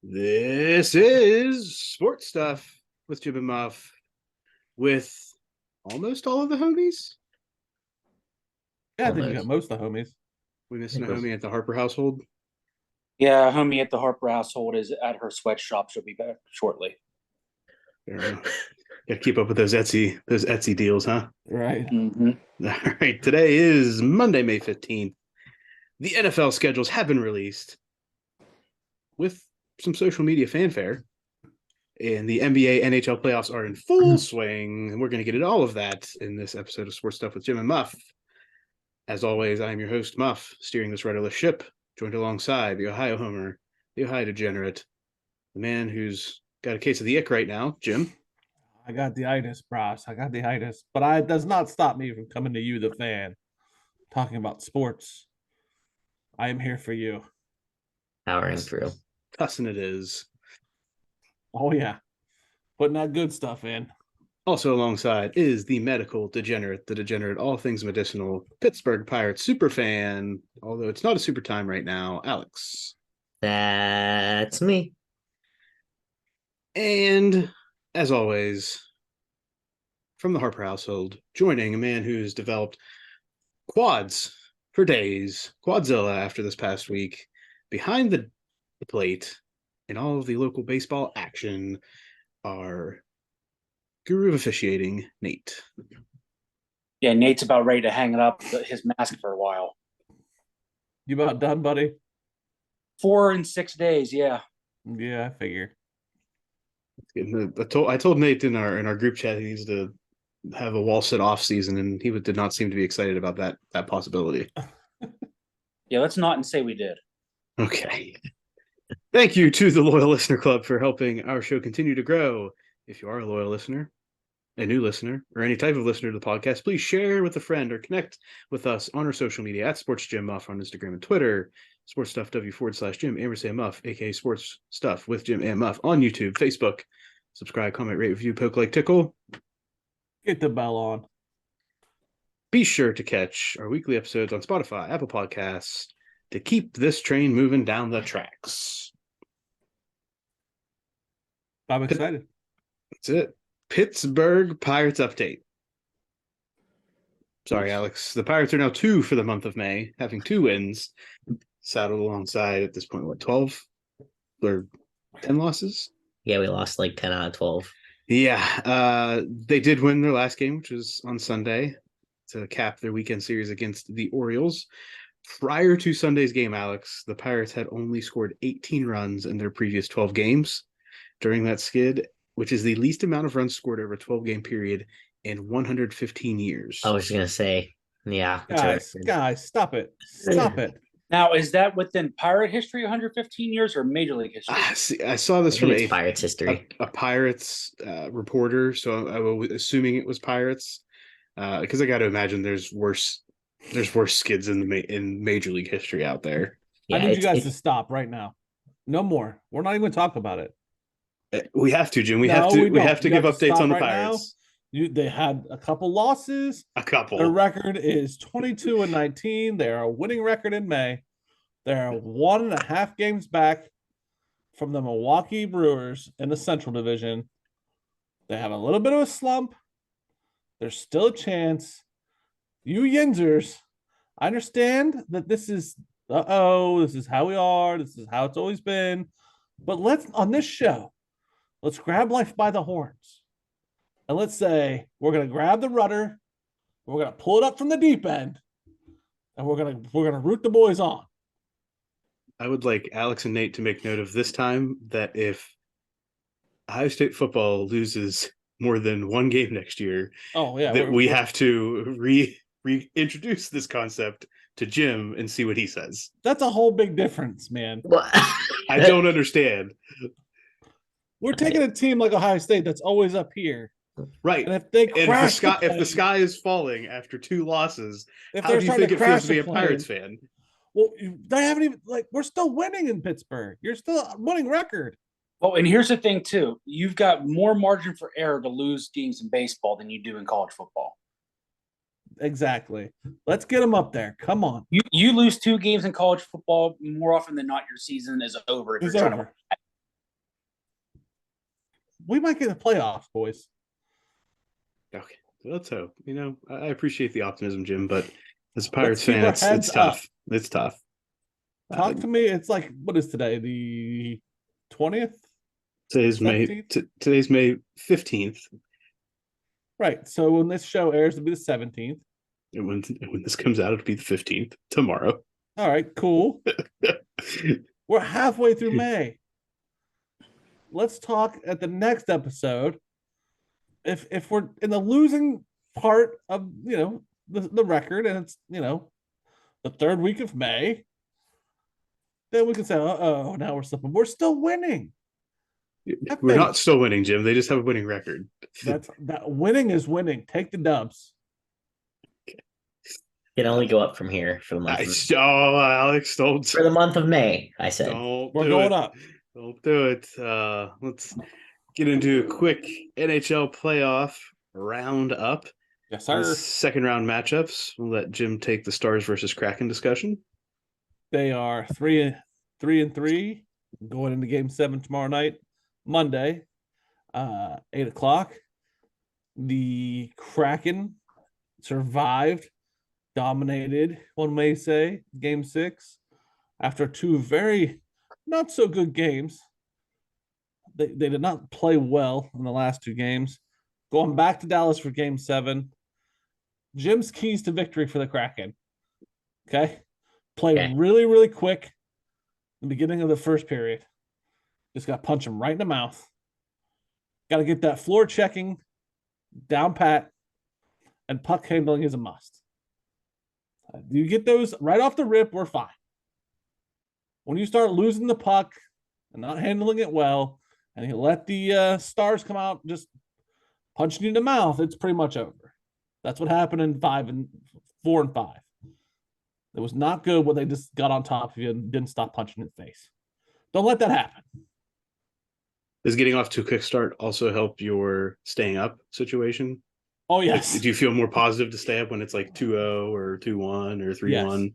This is Sports Stuff with Jim and Muff with almost all of the homies. Yeah, I think you got Almost. most of the homies. We missing a Think homie at the Harper household. Yeah, homie at the Harper household is at her sweatshop. She'll be back shortly. Fair enough. Got to keep up with those Etsy deals, huh? Right. Mm-hmm. All right. Today is Monday, May 15th. The NFL schedules have been released with some social media fanfare. And the NBA NHL playoffs are in full swing. And we're going to get into all of that in this episode of Sports Stuff with Jim and Muff. As always, I am your host, Muff, steering this rudderless ship, joined alongside the Ohio Homer, the Ohio Degenerate, the man who's got a case of the ick right now, Jim. I got the itis, Bros. I got the itis. But it does not stop me from coming to you, the fan, talking about sports. I am here for you. Powering through. Cussing it is. Oh, yeah. Putting that good stuff in. Also alongside is the medical degenerate, the degenerate, all things medicinal, Pittsburgh Pirates super fan, although it's not a super time right now, Alex. That's me. And as always, from the Harper household, joining a man who's developed quads for days, Quadzilla after this past week, behind the plate in all of the local baseball action, our guru of officiating, Nate. Yeah, Nate's about ready to hang up his mask for a while. You about done, buddy? 4 and 6 days, yeah. Yeah, I figure. I told Nate in our group chat he needs to have a wall sit off season, and he did not seem to be excited about that possibility. Yeah, let's not and say we did. Okay. Thank you to the Loyal Listener Club for helping our show continue to grow. If you are a loyal listener, a new listener, or any type of listener to the podcast, please share with a friend or connect with us on our social media at Sports Jim Muff on Instagram and Twitter, Sports Stuff W/Jim _ Muff, aka Sports Stuff with Jim and Muff on YouTube, Facebook. Subscribe, comment, rate, review, poke, like, tickle. Get the bell on. Be sure to catch our weekly episodes on Spotify, Apple Podcasts to keep this train moving down the tracks. I'm excited. That's it. Pittsburgh Pirates update. Sorry, Alex. The Pirates are now 2 for the month of May, having 2 wins, saddled alongside at this point, 12 or 10 losses? Yeah, we lost like 10 out of 12. Yeah, they did win their last game, which was on Sunday, to cap their weekend series against the Orioles. Prior to Sunday's game, Alex, the Pirates had only scored 18 runs in their previous 12 games during that skid, which is the least amount of runs scored over a 12-game period in 115 years. I was just going to say, yeah. Guys, stop it. Stop it. Now, is that within Pirate history, 115 years, or Major League history? I saw this from Pirates history. A Pirates reporter, so I was assuming it was Pirates, because I got to imagine there's worse skids in Major League history out there. Yeah, I need you guys to stop right now. No more. We're not even going to talk about it. We have to, Jim. We have to give updates on the Pirates. They had a couple losses. A couple. Their record is 22-19. They are a winning record in May. They're 1.5 games back from the Milwaukee Brewers in the Central Division. They have a little bit of a slump. There's still a chance. You Yinzers, I understand that this is this is how we are. This is how it's always been. But on this show, let's grab life by the horns. And let's say we're going to grab the rudder, we're going to pull it up from the deep end, and we're going to root the boys on. I would like Alex and Nate to make note of this time that if Ohio State football loses more than 1 game next year, that we have to reintroduce this concept to Jim and see what he says. That's a whole big difference, man. I don't understand. We're taking a team like Ohio State that's always up here. Right. And if the sky is falling after 2 losses, how do you think it feels to be a Pirates fan? Well, they haven't even we're still winning in Pittsburgh. You're still a winning record. Well, and here's the thing too. You've got more margin for error to lose games in baseball than you do in college football. Exactly. Let's get them up there. Come on. You lose 2 games in college football more often than not. Your season is over. It's over. we might get the playoffs, boys. Okay, let's hope. I appreciate the optimism, Jim, but as a Let's Pirates keep fan, our it's heads tough. It's tough. Talk to me. It's like, what is today? The 20th? Today's May. 17th? Today's May 15th, Right. So when this show airs, it'll be the 17th. and when this comes out, it'll be the 15th tomorrow. All right, cool. We're halfway through May. Let's talk at the next episode. If we're in the losing part of the record, and it's the third week of May, then we can say, oh, now we're slipping. We're still winning. We're not still winning, Jim. They just have a winning record. That winning is winning. Take the dubs. Can only go up from here for the month. Alex, don't. For the month of May, I said. We're going up. Don't do it. Let's get into a quick NHL playoff roundup. Yes, sir. Second round matchups. We'll let Jim take the Stars versus Kraken discussion. They are 3-3 going into Game 7 tomorrow night, Monday, 8:00. The Kraken survived, dominated, one may say, Game 6 after two very not so good games. They did not play well in the last two games. Going back to Dallas for Game 7. Jim's keys to victory for the Kraken. Okay. Play really, really quick. The beginning of the first period. Just got to punch him right in the mouth. Got to get that floor checking down pat, and puck handling is a must. You get those right off the rip, we're fine. When you start losing the puck and not handling it well, and you let the Stars come out just punching you in the mouth, it's pretty much over. That's what happened in 4 and 5. It was not good when they just got on top of you and didn't stop punching in the face. Don't let that happen. Does getting off to a quick start also help your staying up situation? Oh, yes. Do you feel more positive to stay up when it's like 2-0 or 2-1 or 3-1? Yes.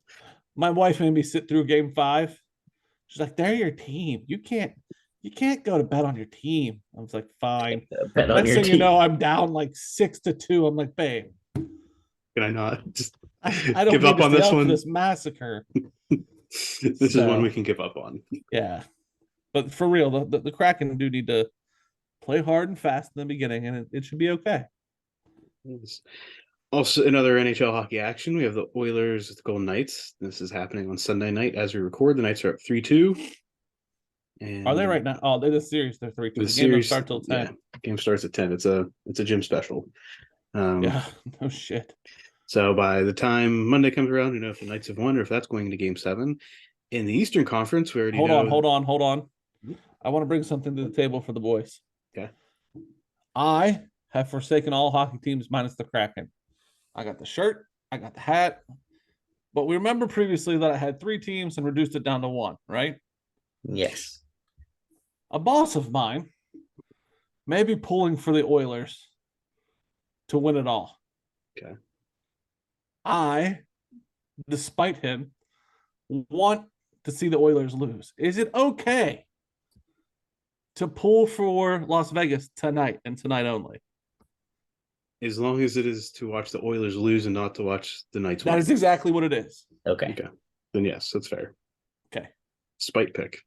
My wife made me sit through Game 5. She's like, they're your team. You can't go to bet on your team. I was like, fine. Bet on Next your thing team. you know, I'm down like 6-2. I'm like, babe, Can I not just I don't give need up to on stay this up for one? this massacre. This is one we can give up on. Yeah. But for real, the Kraken do need to play hard and fast in the beginning, and it should be okay. Also, another NHL hockey action. We have the Oilers with the Golden Knights. This is happening on Sunday night as we record. The Knights are up 3-2. And Are they right now? Oh, they're the series. They're 3-2. The game don't start till 10. Yeah, game starts at 10. It's a gym special. Yeah, no shit. So by the time Monday comes around, you know if the Knights have won or if that's going into Game 7. In the Eastern Conference, we already know. Hold on. I want to bring something to the table for the boys. Okay. I have forsaken all hockey teams minus the Kraken. I got the shirt, I got the hat, but we remember previously that I had 3 teams and reduced it down to 1, right? Yes. A boss of mine may be pulling for the Oilers to win it all. Okay. I, despite him, want to see the Oilers lose. Is it okay to pull for Las Vegas tonight and tonight only? As long as it is to watch the Oilers lose and not to watch the Knights win. That is exactly what it is. Okay. Then yes, that's fair. Okay. Spite pick.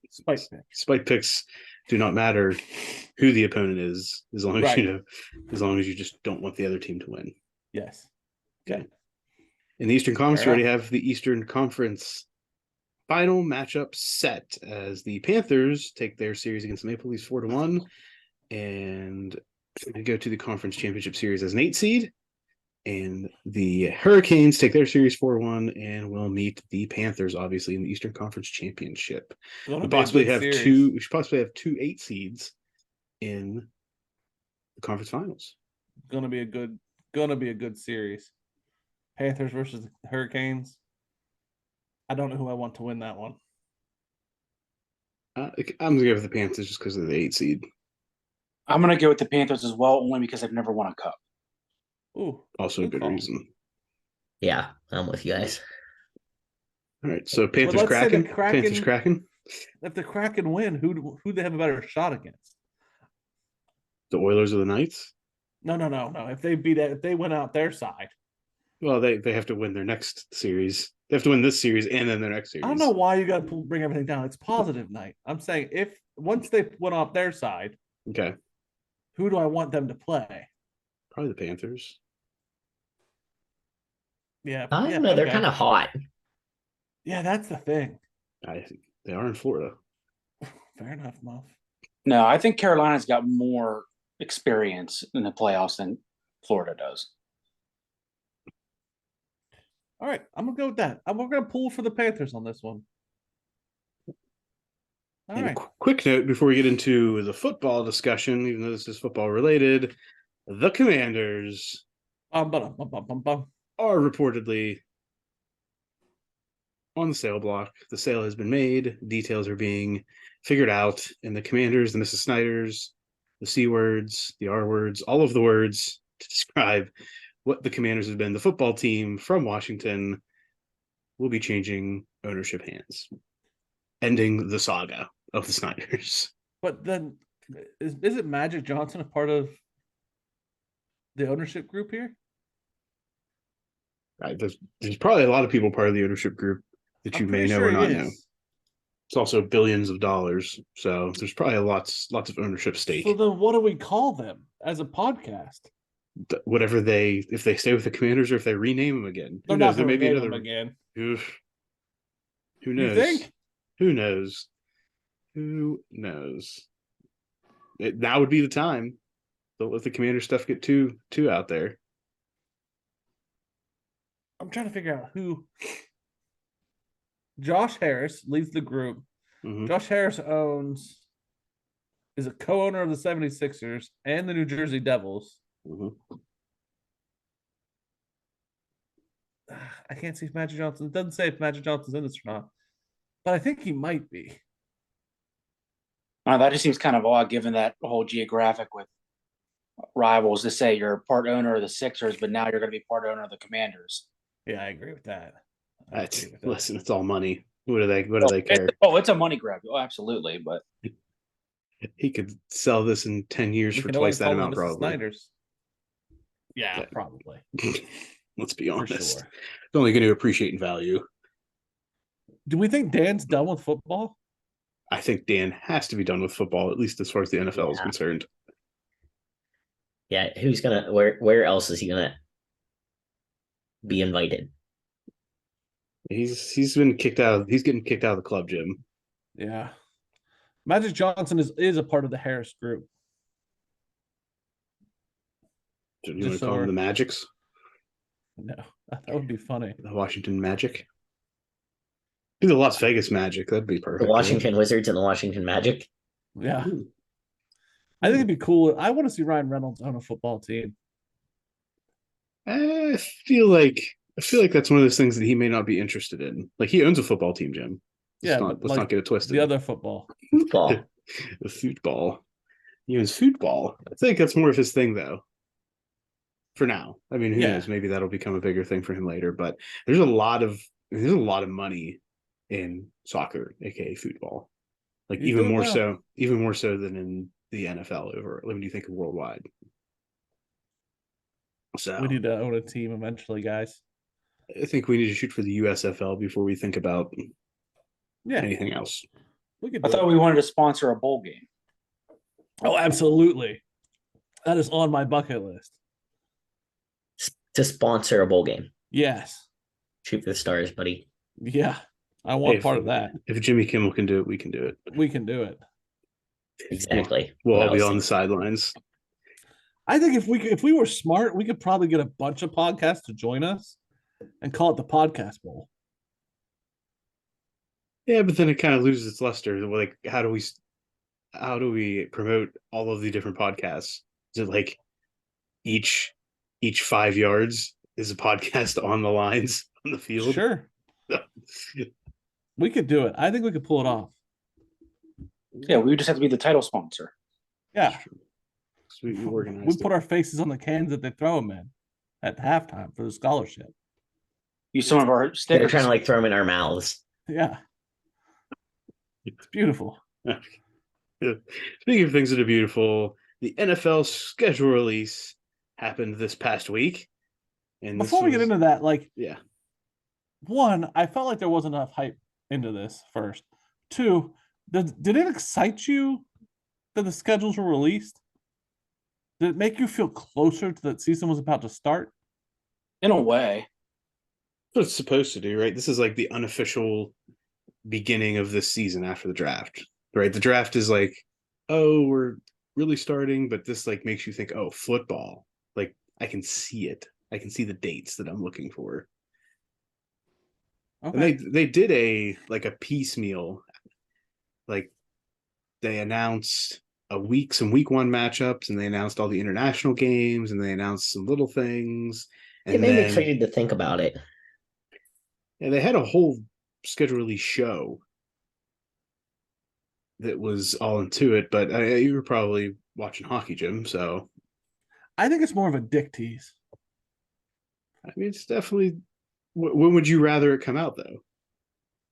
Spite pick. Spite picks do not matter who the opponent is, as long as Right. as long as you just don't want the other team to win. Yes. Okay. In the Eastern Conference, we Fair already have the Eastern Conference final matchup set as the Panthers take their series against the Maple Leafs 4-1, and they go to the Conference Championship Series as an 8 seed. And the Hurricanes take their series 4-1 and will meet the Panthers, obviously, in the Eastern Conference Championship. We should possibly have 2 8 seeds in the conference finals. Gonna be a good series. Panthers versus the Hurricanes. I don't know who I want to win that one. I'm gonna go with the Panthers just because of the 8 seed. I'm going to go with the Panthers as well, only because they've never won a cup. Ooh, Also a good call. reason. Yeah, I'm with you guys. All right, so Panthers let's say the Kraken. Panthers Kraken. If the Kraken win, who do they have a better shot against? The Oilers or the Knights? No. If they went out their side. Well, they have to win their next series. They have to win this series and then their next series. I don't know why you got to bring everything down. It's positive night. I'm saying if once they went off their side, Okay. who do I want them to play? Probably the Panthers. Yeah, I yeah, don't know. They're okay. kind of hot. Yeah, that's the thing. I think they are in Florida. Fair enough, Muff. No, I think Carolina's got more experience in the playoffs than Florida does. All right, I'm gonna go with that. We're gonna pull for the Panthers on this one. All And right. quick note before we get into the football discussion, even though this is football related, the Commanders Bum. are reportedly on the sale block. The sale has been made. Details are being figured out. And the Commanders, the Mrs. Snyders, the C words, the R words, all of the words to describe what the Commanders have been, the football team from Washington, will be changing ownership hands, ending the saga of the Snyders. But then, is it Magic Johnson a part of the ownership group here? Right, there's probably a lot of people part of the ownership group that you I'm may pretty know sure or he not is. know. It's also billions of dollars, so there's probably lots of ownership stake. So then, what do we call them as a podcast? Whatever if they stay with the Commanders or if they rename them again. They're Who not knows? There going may to be name another. them again. Oof. Who You knows? think? Who knows? Who knows? Now would be the time. Don't let the Commander stuff get too out there. I'm trying to figure out who. Josh Harris leads the group. Mhm. Josh Harris is a co-owner of the 76ers and the New Jersey Devils. Mhm. I can't see if Magic Johnson. It doesn't say if Magic Johnson's in this or not, but I think he might be. That just seems kind of odd given that whole geographic with rivals to say you're part owner of the Sixers, but now you're going to be part owner of the Commanders. Yeah, I agree with that. Listen, it's all money. What do they care? It's a money grab. Oh, absolutely. But He could sell this in 10 years We for can twice always that call amount, them Mrs. probably. Snyder's. Yeah, Yeah. probably. Let's be For honest. sure. It's only going to appreciate in value. Do we think Dan's done with football? I think Dan has to be done with football, at least as far as the NFL is Yeah. concerned. Yeah, who's gonna where else is he gonna be invited? He's been kicked out. He's getting kicked out of the club, Jim. Yeah. Magic Johnson is a part of the Harris group. Do you Just want to so call them we're- the Magics? No, that would be funny. The Washington Magic? Be the Las Vegas Magic. That'd be perfect. The Washington Wizards and the Washington Magic. Yeah. Ooh. I think it'd be cool. I want to see Ryan Reynolds own a football team. I feel like that's one of those things that he may not be interested in. Like he owns a football team, Jim. Yeah, Let's but not get it twisted. The other football. Football. The football. He owns football. I think that's more of his thing, though. For now, I mean, who Yeah. knows? Maybe that'll become a bigger thing for him later. But there's a lot of money in soccer, aka football. Like He's even doing more well. so than in the NFL over when you think of worldwide. So We need to own a team eventually, guys. I think we need to shoot for the USFL before we think about Yeah, anything else. we could. I do thought it. we wanted to sponsor a bowl game. Oh, absolutely. That is on my bucket list. To sponsor a bowl game. Yes. Shoot for the stars, buddy. Yeah. I want If- part of that. If Jimmy Kimmel can do it, we can do it. We can do it. Exactly. We'll What all I be was on the thinking. sidelines. I think if we were smart, we could probably get a bunch of podcasts to join us and call it the Podcast Bowl. Yeah, but then it kind of loses its luster. Like, how do we promote all of the different podcasts? Is it like each 5 yards is a podcast on the lines on the field? Sure. We could do it. I think we could pull it off. Yeah, we just have to be the title sponsor. Yeah. We organized. We put our faces on the cans that they throw them in at halftime for the scholarship. Use some of our They're stickers. trying to like throw them in our mouths. Yeah. It's beautiful. Speaking of things that are beautiful, the NFL schedule release happened this past week. And Before we get into that, like, yeah, one, I felt like there wasn't enough hype into this first. Two, did it excite you that the schedules were released? Did it make you feel closer to that season was about to start? In a way. that's what it's supposed to do, right? This is like the unofficial beginning of this season after the draft, right? The draft is like, oh, we're really starting, but this like makes you think, oh, football. Like I can see it. I can see the dates that I'm looking for. Okay. And they did a piecemeal, like they announced some week one matchups, and they announced all the international games, and they announced some little things, It and made me then excited to think about it. they had a whole schedule release show that was all into it. But you were probably watching hockey, Jim. So I think it's more of a dick tease. I mean, it's definitely. When would you rather it come out, though?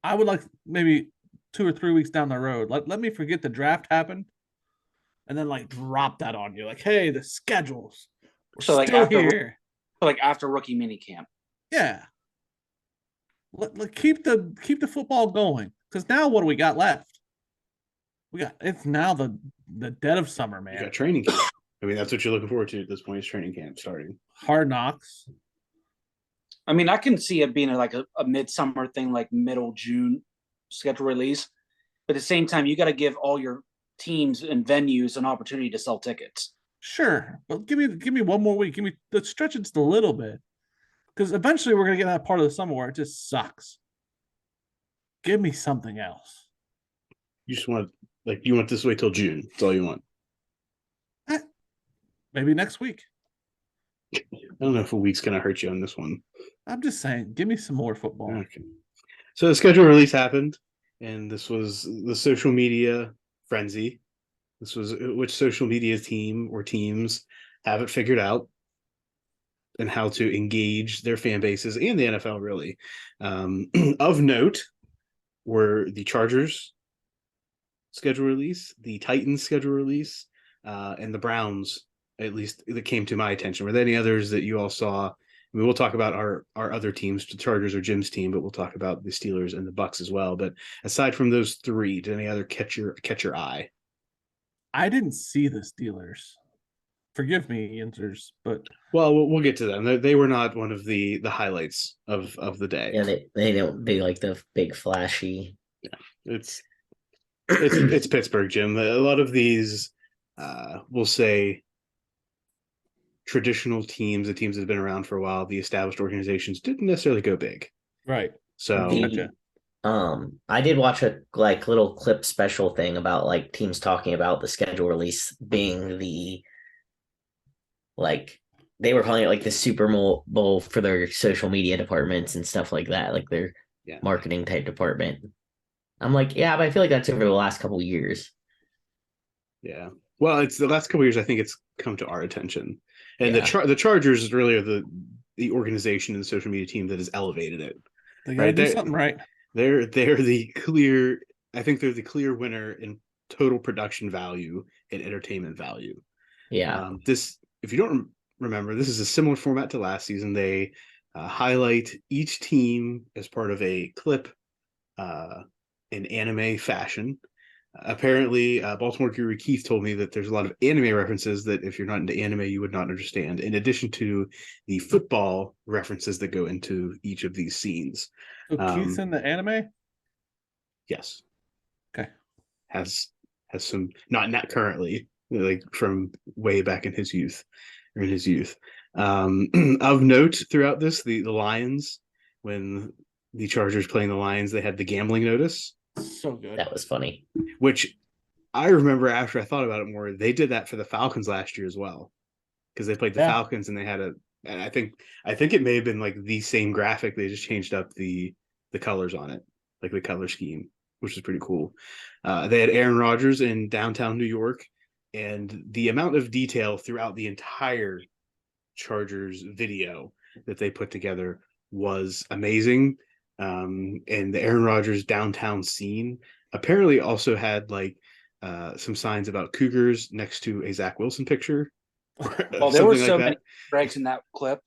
I would like maybe 2 or 3 weeks down the road. Let me forget the draft happened, and then like drop that on you. Like, hey, the schedules. We're So, like, still after- here. Like after rookie minicamp. Yeah. Let keep the football going. Because now what do we got left? It's now the dead of summer, You man. got training camp. I mean, that's what you're looking forward to at this point. Is training camp starting? Hard knocks. I mean, I can see it being like a midsummer thing, like middle June schedule release. But at the same time, you got to give all your teams and venues an opportunity to sell tickets. Sure, but give me one more week. Let's stretch it just a little bit, because eventually we're gonna get that part of the summer where it just sucks. Give me something else. You just want you want this way till June. That's all you want. Maybe next week. I don't know if a week's gonna hurt you on this one. I'm just saying, give me some more football. Okay. So the schedule release happened, and this was the social media frenzy. This was which social media team or teams have it figured out and how to engage their fan bases and the NFL really. Of note were the Chargers schedule release, the Titans schedule release, and the Browns, at least that came to my attention. Were there any others that you all saw? I mean, we'll talk about our other teams. The Chargers are Jim's team, but we'll talk about the Steelers and the Bucks as well. But aside from those three, did any other catch your eye? I didn't see the Steelers. Forgive me, answers, but Well, we'll get to them. They were not one of the highlights of the day. Yeah, they don't be like the big flashy. It's Pittsburgh, Jim. A lot of these, we'll say, traditional teams, the teams that have been around for a while, the established organizations didn't necessarily go big. right. So The- I did watch a like little clip special thing about like teams talking about the schedule release being the like they were calling it like the Super Bowl for their social media departments and stuff like that, like their marketing type department. I'm like, yeah, but I feel like that's over the last couple of years. yeah. Well, it's the last couple of years. I think it's come to our attention, and Yeah. the Chargers is really the organization and the social media team that has elevated it. They gotta Right, do they- something right. They're the clear. I think they're the clear winner in total production value and entertainment value. Yeah. This, if you don't remember, this is a similar format to last season. They highlight each team as part of a clip in anime fashion. Apparently, Baltimore Guru Keith told me that there's a lot of anime references that if you're not into anime, you would not understand, in addition to the football references that go into each of these scenes. So Keith's in the anime? Yes. Okay. Has some not currently, like from way back in his youth. Of note throughout this, the Lions, when the Chargers playing the Lions, they had the gambling notice, So good. That was funny. which I remember after I thought about it more, they did that for the Falcons last year as well. Because they played the Yeah. Falcons and they had and I think it may have been like the same graphic. They just changed up the colors on it, like the color scheme, which is pretty cool. They had Aaron Rodgers in downtown New York, and the amount of detail throughout the entire Chargers video that they put together was amazing. And the Aaron Rodgers downtown scene apparently also had like some signs about Cougars next to a Zach Wilson picture. Well, there were something so like many that. Gregs in that clip.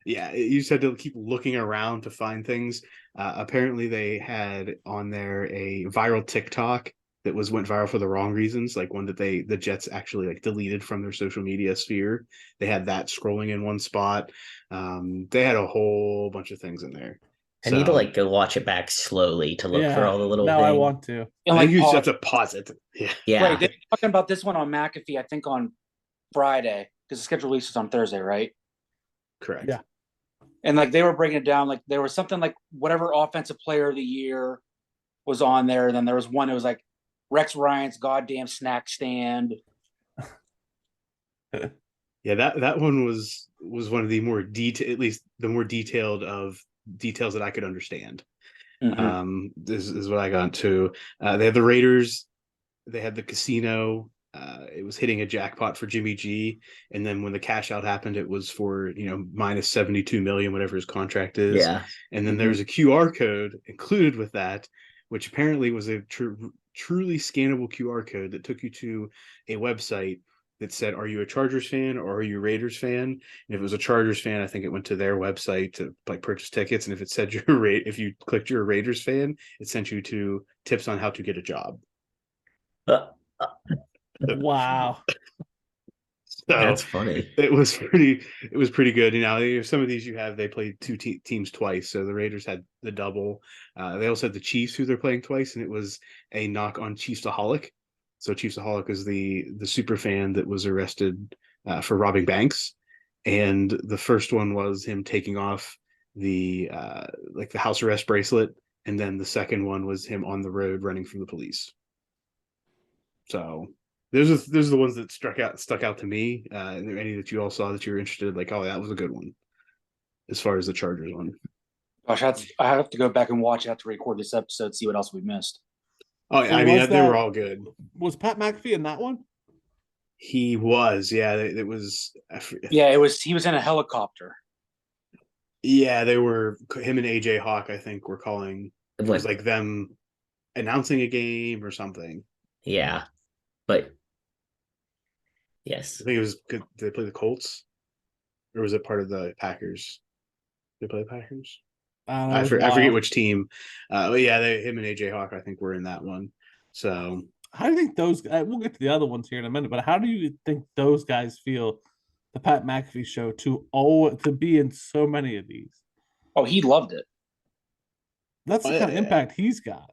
Yeah, you just had to keep looking around to find things. Apparently, they had on there a viral TikTok that went viral for the wrong reasons, like one that the Jets actually like deleted from their social media sphere. They had that scrolling in one spot. They had a whole bunch of things in there. I need to So like go watch it back slowly to look for Yeah. all the little Now I things. want to. And I think like you just pause. have to pause it. Yeah, Yeah. Right, they're talking about this one on McAfee, I think on Friday, because the schedule releases on Thursday, right? correct. Yeah. And like they were breaking it down, like there was something like whatever offensive player of the year was on there, and then there was one that was like Rex Ryan's goddamn snack stand. Yeah, that one was one of the more at least the more detailed of details that I could understand. This is what I got to. They had the Raiders. They had the casino. It was hitting a jackpot for Jimmy G, and then when the cash out happened, it was for minus 72 million, whatever his contract is. Yeah. And then there was a QR code included with that, which apparently was a truly scannable QR code that took you to a website that said, "Are you a Chargers fan or are you a Raiders fan?" And if it was a Chargers fan, I think it went to their website to like purchase tickets. And if it said if you clicked you're a Raiders fan, it sent you to tips on how to get a job. Uh, Wow. So That's funny. it was pretty good. Some of these they played two teams twice. So the Raiders had the double. They also had the Chiefs who they're playing twice, and it was a knock on Chiefsaholic. So Chiefsaholic is the super fan that was arrested for robbing banks, and the first one was him taking off the the house arrest bracelet, and then the second one was him on the road running from the police. So those are the ones that stuck out to me. Are there any that you all saw that you were interested? Like, oh, that was a good one. As far as the Chargers one. Gosh, I have to go back and watch it after record this episode, see what else we missed. Oh, yeah, So I mean, was they were that- all good. Was Pat McAfee in that one? He was, yeah. It was, Yeah, he was in a helicopter. yeah. They were him and AJ Hawk. I think were calling. It was like them announcing a game or something. Yeah, but yes, I think it was good. Did they play the Colts, or was it part of the Packers? Did they play the Packers? I forget which team. Yeah, him and AJ Hawk, I think, were in that one. So How do you think those? We'll get to the other ones here in a minute, but how do you think those guys feel? The Pat McAfee show to be in so many of these. Oh, he loved it. That's the kind of impact he's got.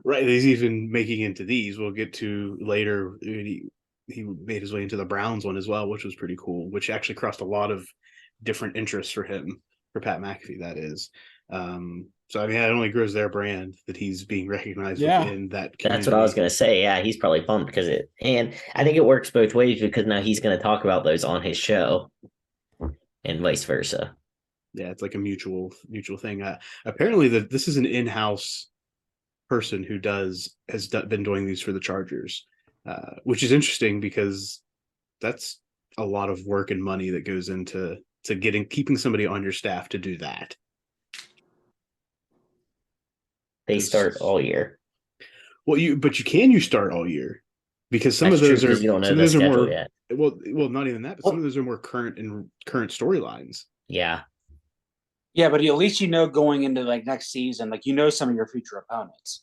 Right, he's even making into these. We'll get to later. He made his way into the Browns one as well, which was pretty cool. Which actually crossed a lot of different interests for him, for Pat McAfee. That is. So I mean, it only grows their brand that he's being recognized within that community. That's what I was gonna say. Yeah, he's probably pumped because and I think it works both ways because now he's gonna talk about those on his show, and vice versa. Yeah, it's like a mutual thing. Apparently, this is an in-house person who has been doing these for the Chargers, which is interesting because that's a lot of work and money that goes into keeping somebody on your staff to do that. They start all year. Well, you start all year because some That's of those true, are 'cause you don't know some of the those are schedule more yet. well, not even that, but some of those are more current storylines. Yeah, Yeah, but at least going into like next season, like some of your future opponents.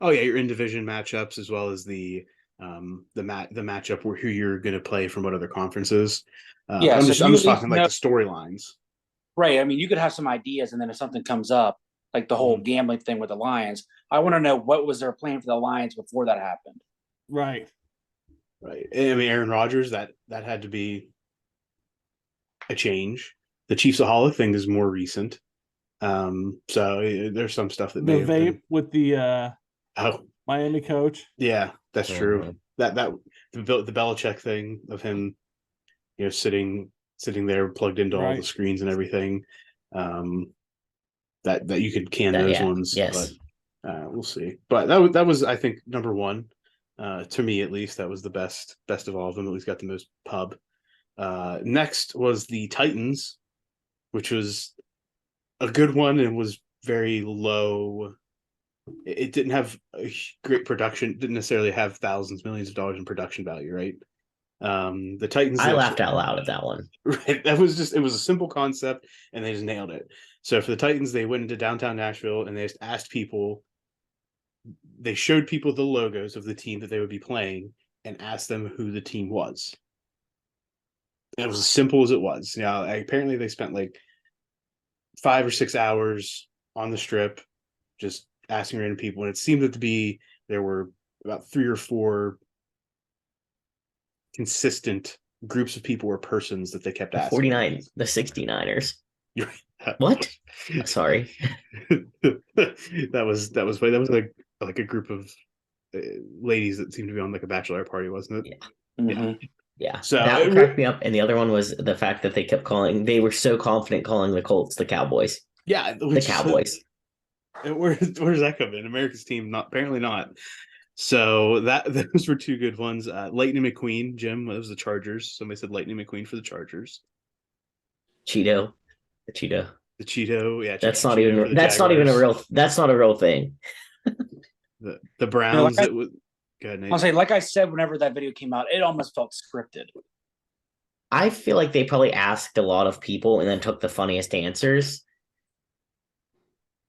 Oh yeah, your in division matchups as well as the matchup where who you're going to play from what other conferences. Yeah, I'm so just talking like the storylines. Right. I mean, you could have some ideas, and then if something comes up, like the whole gambling thing with the Lions, I want to know what was their plan for the Lions before that happened. Right. Right. I mean, Aaron Rodgers, that had to be a change. The Chiefsaholic thing is more recent. So there's some stuff that The may have vape been... with the Miami coach. Yeah, that's true. That the Belichick thing of him, sitting there plugged into all the screens and everything. That you could can those ones. Yes. But we'll see. But that was I think number one. To me at least, that was the best of all of them. At least got the most pub. Next was the Titans, which was a good one and was very low it didn't have a great production, didn't necessarily have thousands, millions of dollars in production value, right? The Titans, I laughed out loud at that one. right? That was just, it was a simple concept and they just nailed it. So for the Titans, they went into downtown Nashville and they just asked people, they showed people the logos of the team that they would be playing and asked them who the team was. And it was as simple as it was. Now, apparently they spent like 5 or 6 hours on the strip just asking random people. And it seemed to be, there were about 3 or 4 consistent groups of people or persons that they kept The asking. 49, the 69ers. You're right. What? Sorry. that was like a group of ladies that seemed to be on like a bachelor party, wasn't it? Mhm. Yeah. So that would crack me up. And the other one was the fact that they were so confident calling the Colts the Cowboys. Yeah, The Cowboys. Where does that come in? America's team? Not apparently not. So those were 2 good ones. Lightning McQueen, Jim, that was the Chargers. Somebody said Lightning McQueen for the Chargers. Cheeto. The Cheeto. The Cheeto, yeah. That's Cheeto not even for the that's not even a Jaguars. real that's not a real thing. The Browns. like that was go ahead, Nate. I'll say, like I said, whenever that video came out, it almost felt scripted. I feel like they probably asked a lot of people and then took the funniest answers.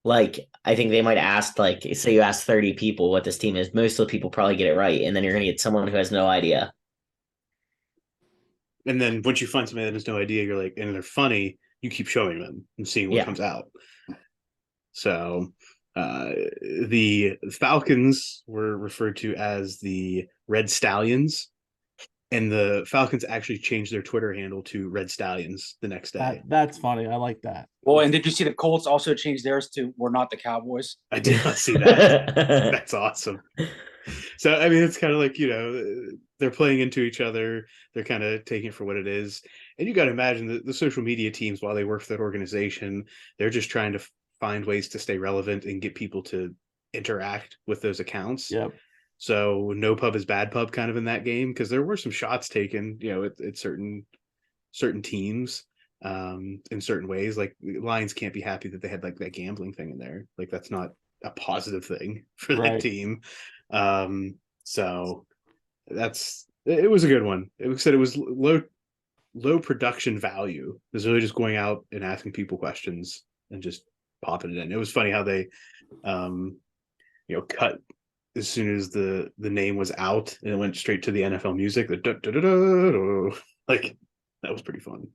Like, I think they might ask, like, say you ask 30 people what this team is, most of the people probably get it right, and then you're gonna get someone who has no idea. And then once you find somebody that has no idea, you're like, and they're funny, you keep showing them and seeing what Yeah. comes out. So the Falcons were referred to as the Red Stallions, and the Falcons actually changed their Twitter handle to Red Stallions the next day. That's funny. I like that. Well, and did you see the Colts also changed theirs to "We're not the Cowboys"? I did not see that. That's awesome. So I mean, it's kind of like, they're playing into each other. They're kind of taking it for what it is. And you got to imagine that the social media teams, while they work for that organization, they're just trying to find ways to stay relevant and get people to interact with those accounts. Yep. So no pub is bad pub kind of in that game, because there were some shots taken, at certain teams in certain ways. Like the Lions can't be happy that they had like that gambling thing in there. Like that's not a positive thing for that Right. team. So it was a good one. It said it was low production value. It was really just going out and asking people questions and just popping it in. It was funny how they cut as soon as the name was out and it went straight to the NFL music. Like that was pretty fun.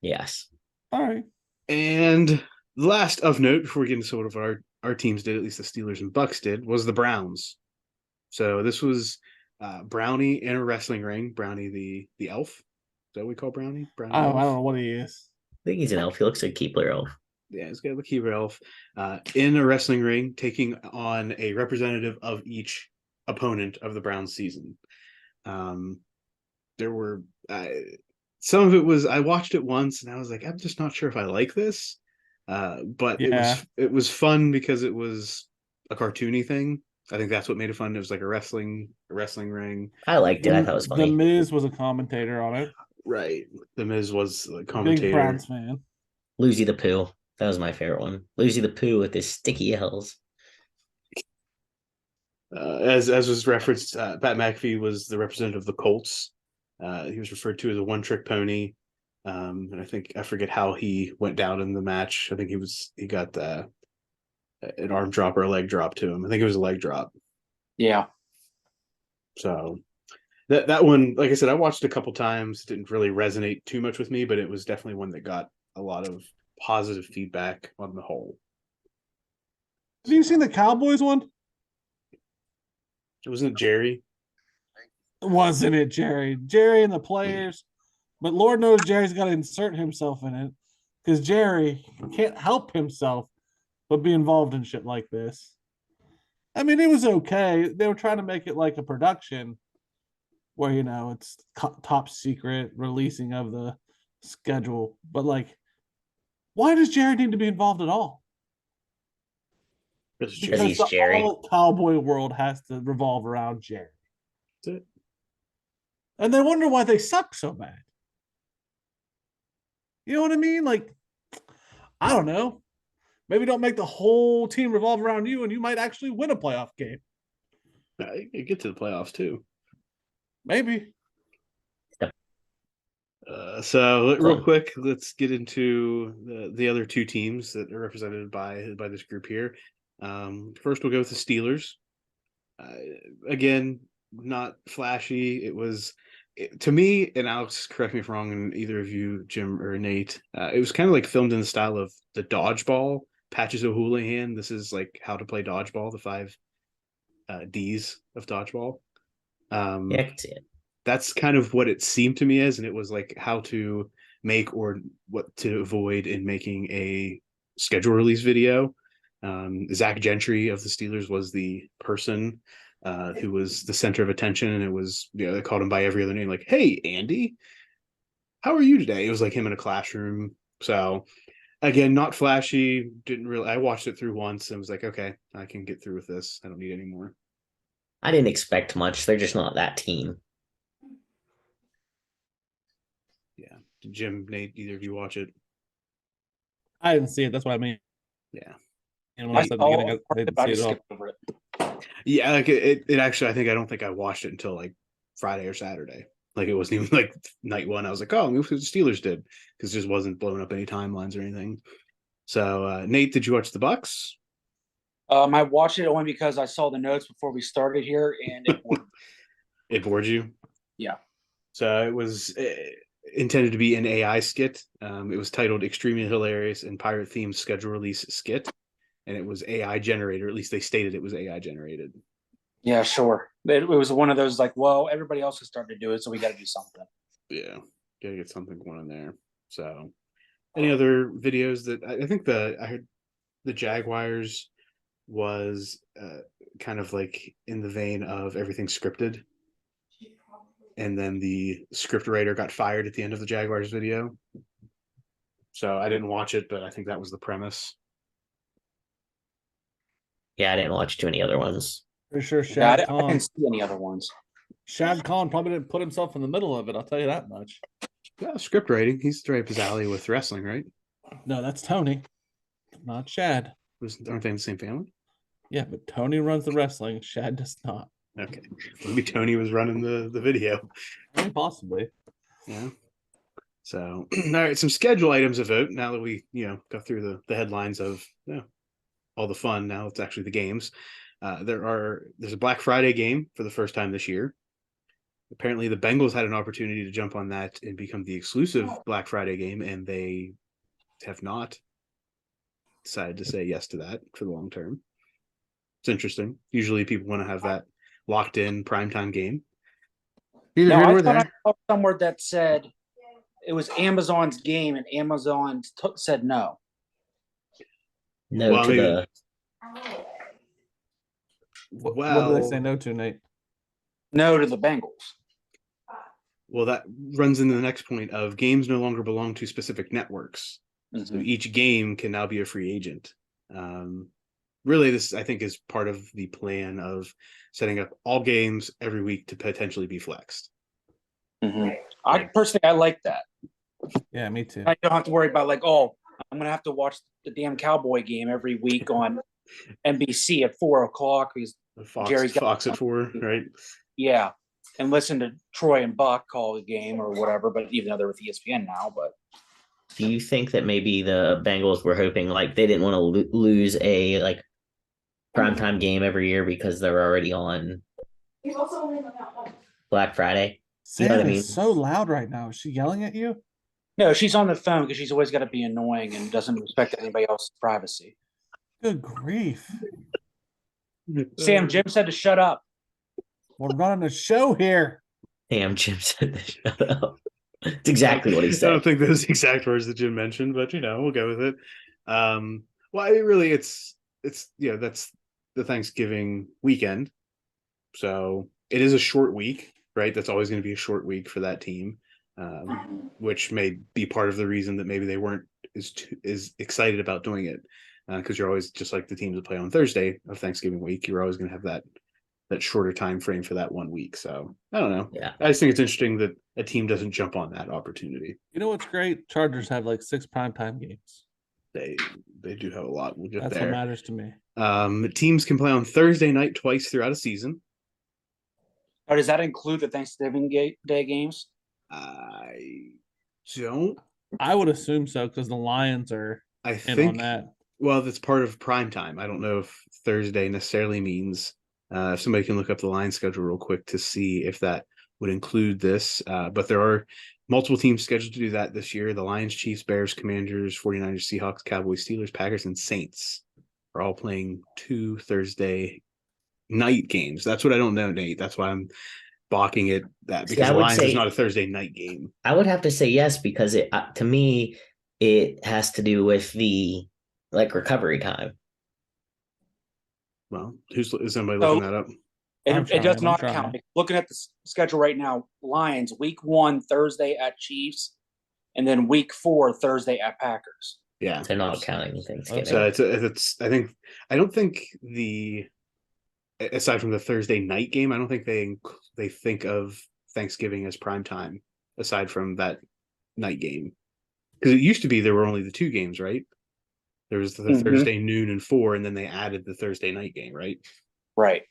Yes. All right. And last of note, before we get into what our teams did, at least the Steelers and Bucks did, was the Browns. So this was Brownie in a wrestling ring. Brownie the elf. Is that what we call Brownie? Brownie I elf? don't know what he is. I think he's an elf. He looks like Keebler elf. Yeah, he's got the Keebler elf in a wrestling ring, taking on a representative of each opponent of the Browns season. There were some of it was, I watched it once and I was like, I'm just not sure if I like this. But Yeah. it was fun because it was a cartoony thing. I think that's what made it fun. It was like a wrestling ring. I liked it. I thought it was The funny. Miz was a commentator on it. Right. The Miz was a Big commentator. Browns fan. Lucy the Pooh. That was my favorite one. Lucy the Pooh with his sticky L's. As was referenced, Pat McAfee was the representative of the Colts. He was referred to as a one-trick pony. And I forget how he went down in the match. I think he got an arm drop or a leg drop to him. I think it was a leg drop. Yeah. So that one, like I said, I watched a couple times. Didn't really resonate too much with me, but it was definitely one that got a lot of positive feedback on the whole. Have you seen the Cowboys one? It wasn't Jerry. Wasn't it Jerry? Jerry and the players. But Lord knows Jerry's got to insert himself in it because Jerry can't help himself but be involved in shit like this. I mean, it was okay. They were trying to make it like a production where, it's top secret releasing of the schedule. But, why does Jerry need to be involved at all? Because he's Jerry. Whole cowboy world has to revolve around Jerry. That's it. And they wonder why they suck so bad. You know what I mean? I don't know. Maybe don't make the whole team revolve around you, and you might actually win a playoff game. You get to the playoffs too. Maybe. So real Fun. quick, let's get into the other two teams that are represented by this group here. First, we'll go with the Steelers. Again, not flashy. It was to me, and Alex, correct me if I'm wrong, and either of you, Jim or Nate, it was kind of like filmed in the style of the dodgeball. Patches O'Houlihan. This is like how to play dodgeball. The 5 D's of dodgeball. Yeah, I can see it. That's kind of what it seemed to me as, and it was like how to make or what to avoid in making a schedule release video. Zach Gentry of the Steelers was the person who was the center of attention, and it was, they called him by every other name, like, "Hey, Andy, how are you today?" It was like him in a classroom. So again, not flashy. Didn't really. I watched it through once and was like, okay, I can get through with this. I don't need any more. I didn't expect much. They're just not that team. Yeah, Jim, Nate, either of you watch it? I didn't see it. That's what I mean. Yeah. And when I said the beginning, I didn't I see it just at all. skipped over it. Yeah, like it actually, I don't think I watched it until like Friday or Saturday. Like it wasn't even like night one. I was like, oh, maybe the Steelers did, because it just wasn't blowing up any timelines or anything. So Nate, did you watch the Bucks? I watched it only because I saw the notes before we started here, and it bored me. It bored you? Yeah. So it was intended to be an AI skit. It was titled "Extremely Hilarious and Pirate Themed Schedule Release Skit," and it was AI generated. Or at least they stated it was AI generated. Yeah, sure. It was one of those like, well, everybody else is starting to do it, so we got to do something. Yeah, gotta get something going on there. So, any other videos that I think I heard the Jaguars was kind of like in the vein of everything scripted, and then the script writer got fired at the end of the Jaguars video. So I didn't watch it, but I think that was the premise. Yeah, I didn't watch too many other ones. Pretty sure Yeah, Shad I Khan. didn't see any other ones. Shad Khan probably didn't put himself in the middle of it. I'll tell you that much. Yeah, script writing. He's right up his alley with wrestling, right? No, that's Tony, not Shad. Aren't they in the same family? Yeah, but Tony runs the wrestling. Shad does not. Okay, maybe Tony was running the video. I mean, possibly. Yeah. So, all right, some schedule items of it. Now that we, got through the headlines of all the fun, now it's actually the games. There's a Black Friday game for the first time this year. Apparently, the Bengals had an opportunity to jump on that and become the exclusive Black Friday game, and they have not decided to say yes to that for the long term. It's interesting. Usually, people want to have that locked in primetime game. Neither No, here I nor thought I there. saw somewhere that said it was Amazon's game, and Amazon said no. No Well, to maybe- the What Well, did they say no to, Nate? No to the Bengals. Well, that runs into the next point of games no longer belong to specific networks. So Mhm. each game can now be a free agent. Really, this, I think, is part of the plan of setting up all games every week to potentially be flexed. I personally, I like that. Yeah, me too. I don't have to worry about like, oh, I'm gonna have to watch the damn Cowboy game every week on NBC at 4:00 because Jerry's got- Fox at 4, right? yeah, and listen to Troy and Buck call the game or whatever. But even though they're with ESPN now, but Do you think that maybe the Bengals were hoping like they didn't want to lose a like primetime game every year because they're already on Black Friday? You know Sam what I mean? is so loud right now. Is she yelling at you? no, she's on the phone because she's always got to be annoying and doesn't respect anybody else's privacy. Good grief. Sam, Jim said to shut up. We're running a show here. Damn, Jim said to shut up. It's exactly what he I said. don't think those exact words that Jim mentioned, but we'll go with it. Well, it's that's the Thanksgiving weekend, so it is a short week, right? That's always going to be a short week for that team, which may be part of the reason that maybe they weren't as excited about doing it, because you're always, just like the teams that play on Thursday of Thanksgiving week, you're always going to have that shorter time frame for that 1 week. So I don't know. Yeah. I just think it's interesting that a team doesn't jump on that opportunity. You know what's great? Chargers have like 6 primetime games. They do have a lot. We'll get That's what there. matters to me. Teams can play on Thursday night twice throughout a season. Or does that include the Thanksgiving Day games? I don't. I would assume so because the Lions are I in on think. that. Well, that's part of prime time. I don't know if Thursday necessarily means. If somebody can look up the line schedule real quick to see if that would include this. But there are multiple teams scheduled to do that this year. The Lions, Chiefs, Bears, Commanders, 49ers, Seahawks, Cowboys, Steelers, Packers, and Saints are all playing 2 Thursday night games. That's what I don't know, Nate. That's why I'm balking at that, because I the would Lions say- is not a Thursday night game. I would have to say yes because it to me it has to do with the like recovery time. Well, is somebody looking that up? It does not trying. count. Looking at the schedule right now, Lions week 1 Thursday at Chiefs, and then week 4 Thursday at Packers. Yeah, They're not counting Thanksgiving. so it's. I don't think aside from the Thursday night game, I don't think they think of Thanksgiving as prime time aside from that night game, because it used to be there were only the 2 games, right? There was the Thursday noon and 4, and then they added the Thursday night game, right? Right.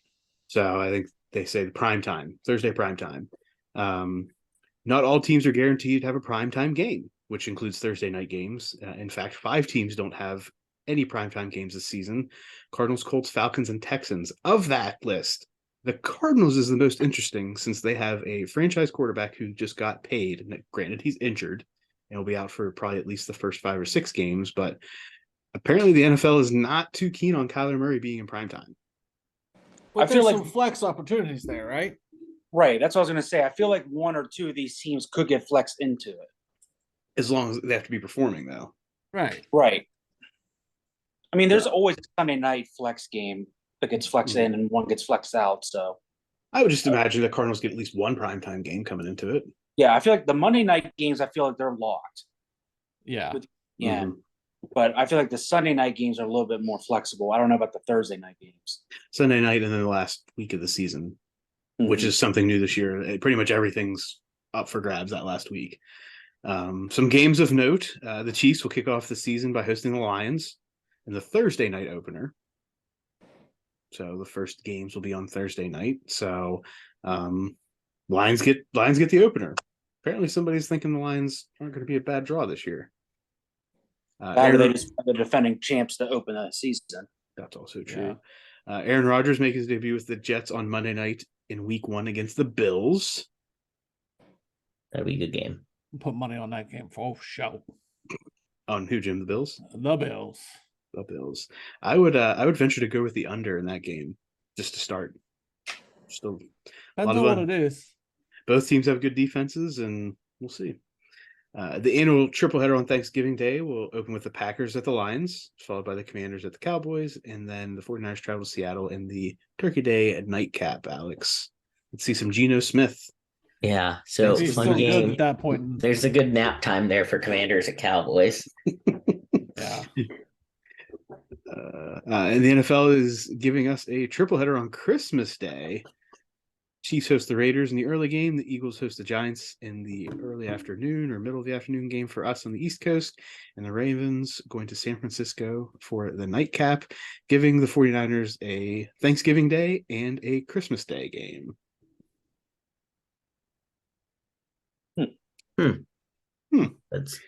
So I think they say the prime time, Thursday prime time. Not all teams are guaranteed to have a prime time game, which includes Thursday night games. In fact, 5 teams don't have any primetime games this season: Cardinals, Colts, Falcons, and Texans. Of that list, the Cardinals is the most interesting since they have a franchise quarterback who just got paid. And granted, he's injured and will be out for probably at least the first 5 or 6 games, but apparently the NFL is not too keen on Kyler Murray being in primetime. But I feel there's like- some flex opportunities there, right? Right. That's what I was going to say. I feel like 1 or 2 of these teams could get flexed into it. As long as they have to be performing, though. Right. Right. I mean, there's always a Sunday night flex game that gets flexed in and one gets flexed out. So I would just imagine the Cardinals get at least one primetime game coming into it. yeah, I feel like the Monday night games, I feel like they're locked. Yeah. Yeah. Mhm. But I feel like the Sunday night games are a little bit more flexible. I don't know about the Thursday night games. Sunday night and then the last week of the season, which is something new this year. Pretty much everything's up for grabs that last week. Some games of note: the Chiefs will kick off the season by hosting the Lions in the Thursday night opener. So the first games will be on Thursday night. So Lions get the opener. Apparently, somebody's thinking the Lions aren't going to be a bad draw this year. Or they just the defending champs to open the season. That's also true. Aaron Rodgers makes his debut with the Jets on Monday night in Week 1 against the Bills. That'd be a good game. Put money on that game for sure. On who, Jim? The Bills? The Bills. The Bills. I would venture to go with the under in that game just to start. Still, Depends on what it is. both teams have good defenses, and we'll see. The annual tripleheader on Thanksgiving Day will open with the Packers at the Lions, followed by the Commanders at the Cowboys, and then the 49ers travel to Seattle in the Turkey Day nightcap, Alex. Let's see some Geno Smith. Yeah. So He's fun still good game. at that point. There's a good nap time there for Commanders at Cowboys. Yeah. And the NFL is giving us a tripleheader on Christmas Day. Chiefs host the Raiders in the early game. The Eagles host the Giants in the early afternoon or middle of the afternoon game for us on the East Coast. And the Ravens going to San Francisco for the nightcap, giving the 49ers a Thanksgiving Day and a Christmas Day game. That's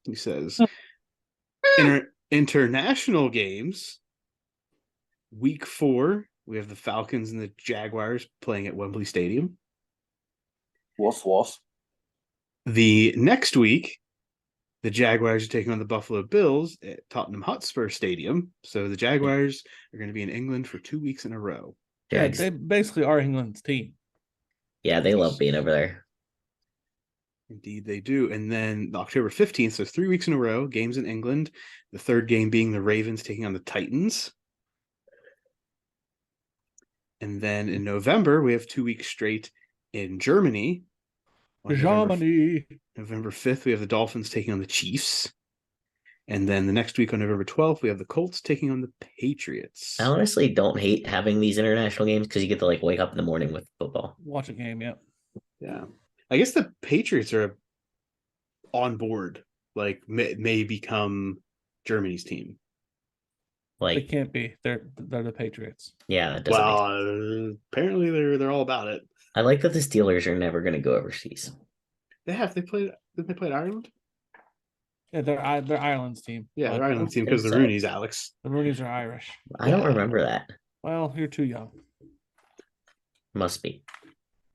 He says, international games. Week 4, we have the Falcons and the Jaguars playing at Wembley Stadium. Woof woof. The next week, the Jaguars are taking on the Buffalo Bills at Tottenham Hotspur Stadium. So the Jaguars are going to be in England for 2 weeks in a row. Yeah, Jags. they basically are England's team. Yeah, they love being over there. Indeed, they do. And then October 15th, so 3 weeks in a row, games in England. The third game being the Ravens taking on the Titans. And then in November, we have 2 weeks straight in Germany. On November 5th, we have the Dolphins taking on the Chiefs. And then the next week on November 12th, we have the Colts taking on the Patriots. I honestly don't hate having these international games because you get to like wake up in the morning with football. Watch a game, yeah. Yeah. I guess the Patriots are on board like may become Germany's team. They Like, can't be. They're the Patriots. yeah, that doesn't make Well, sense. apparently they're all about it. I like that the Steelers are never going to go overseas. They played Ireland? Yeah, they're Ireland's team. Yeah, but they're Ireland team think because the so. Rooney's, Alex. the Rooney's are Irish. I don't Yeah. remember that. Well, you're too young. Must be.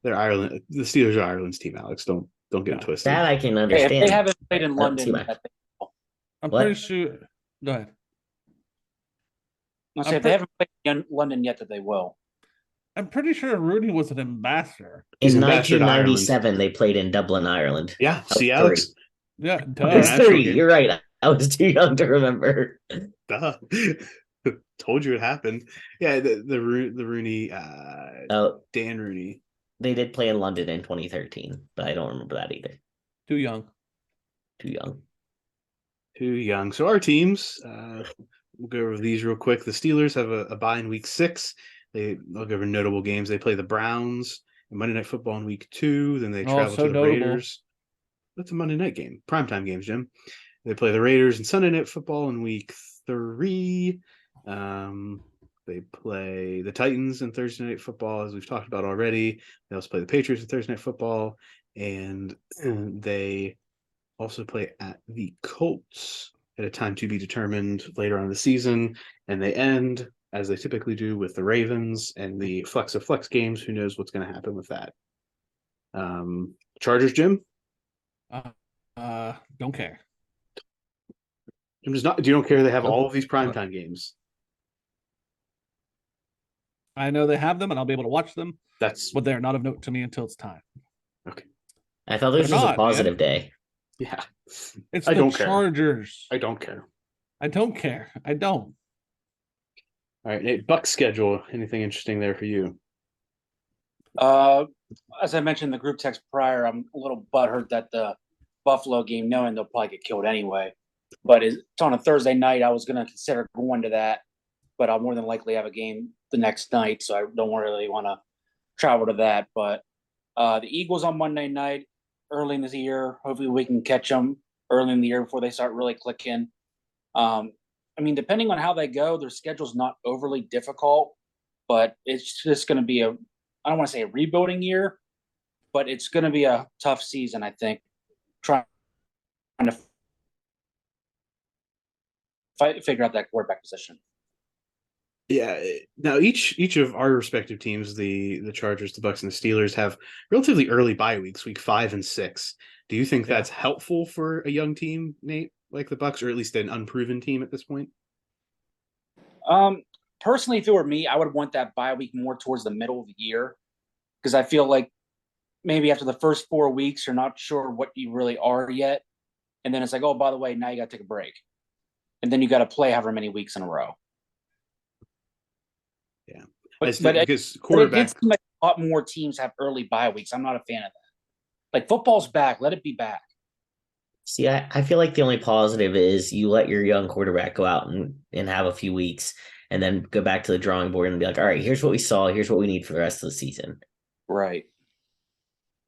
They're Ireland. The Steelers are Ireland's team, Alex. Don't get it twisted. That I can Hey, understand. if they haven't played in I don't see London, why. yet, I'm What? pretty sure. Go ahead. I'll say if they haven't played in London yet, that they will. I'm pretty sure Rooney was an ambassador. He's In ambassador to 1997, they played in Dublin, Ireland. Yeah, I was see, Alex. 3. Yeah, I duh. was International 3. game. You're right. I was too young to remember. Duh. Told you it happened. Yeah, the Rooney, Oh, Dan Rooney. they did play in London in 2013, but I don't remember that either. Too young. Too young. Too young. So our teams, we'll go over these real quick. The Steelers have a bye in week 6. They'll go over notable games. They play the Browns in Monday Night Football in week 2. Then they travel so to the notable. Raiders. That's a Monday night game. Primetime games, Jim. They play the Raiders in Sunday Night Football in week 3. They play the Titans in Thursday Night Football, as we've talked about already. They also play the Patriots in Thursday Night Football. And they also play at the Colts at a time to be determined later on in the season. And they end, as they typically do, with the Ravens and the flex of flex games. Who knows what's going to happen with that? Chargers, Jim? Don't care. Jim does not. You don't care they have Nope. all of these primetime games. I know they have them, and I'll be able to watch them, That's but they're not of note to me until it's time. okay. I thought this They're was not, a positive day. Yeah. It's I the don't care. Chargers. I don't care. I don't care. I don't. All right, Nate, Buck schedule. Anything interesting there for you? As I mentioned in the group text prior, I'm a little butthurt that the Buffalo game, knowing they'll probably get killed anyway. But it's on a Thursday night. I was going to consider going to that, but I'll more than likely have a game the next night, so I don't really want to travel to that. But the Eagles on Monday night, early in the year. Hopefully, we can catch them early in the year before they start really clicking. I mean, depending on how they go, their schedule's not overly difficult, but it's just going to be I don't want to say a rebuilding year, but it's going to be a tough season, I think, trying to figure out that quarterback position. Yeah. Now each of our respective teams, the Chargers, the Bucks, and the Steelers, have relatively early bye weeks, week 5 and 6. Do you think that's helpful for a young team, Nate, like the Bucks, or at least an unproven team at this point? Personally, if it were me, I would want that bye week more towards the middle of the year, because I feel like maybe after the first 4 weeks, you're not sure what you really are yet. And then it's like, oh, by the way, now you got to take a break. And then you got to play however many weeks in a row. Yeah. Because quarterback. It seems like a lot more teams have early bye weeks. I'm not a fan of that. Like, football's back. Let it be back. See, I feel like the only positive is you let your young quarterback go out and have a few weeks and then go back to the drawing board and be like, all right, here's what we saw. Here's what we need for the rest of the season. Right.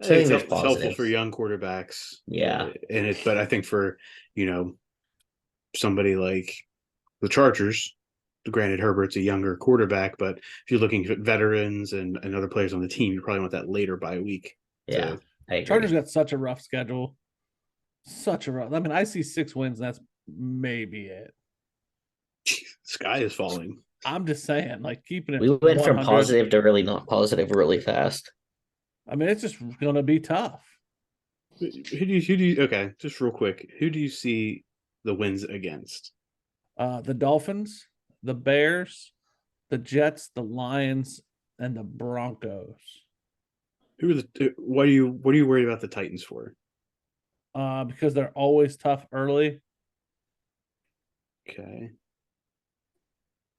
So I think It's there's helpful positives. for young quarterbacks. Yeah. But I think for, somebody like the Chargers, granted Herbert's a younger quarterback, but if you're looking at veterans and other players on the team, you probably want that later bye week. Yeah. I agree. Chargers got such a rough schedule. Such a rough. I mean, I see 6 wins, and that's maybe it. Sky is falling. I'm just saying, like, keeping it. We went from 100. positive to really not positive really fast. I mean, it's just going to be tough. Who do you okay, just real quick, who do you see the wins against? The Dolphins, the Bears, the Jets, the Lions, and the Broncos. Who are what are you worried about the Titans for? Because they're always tough early. Okay.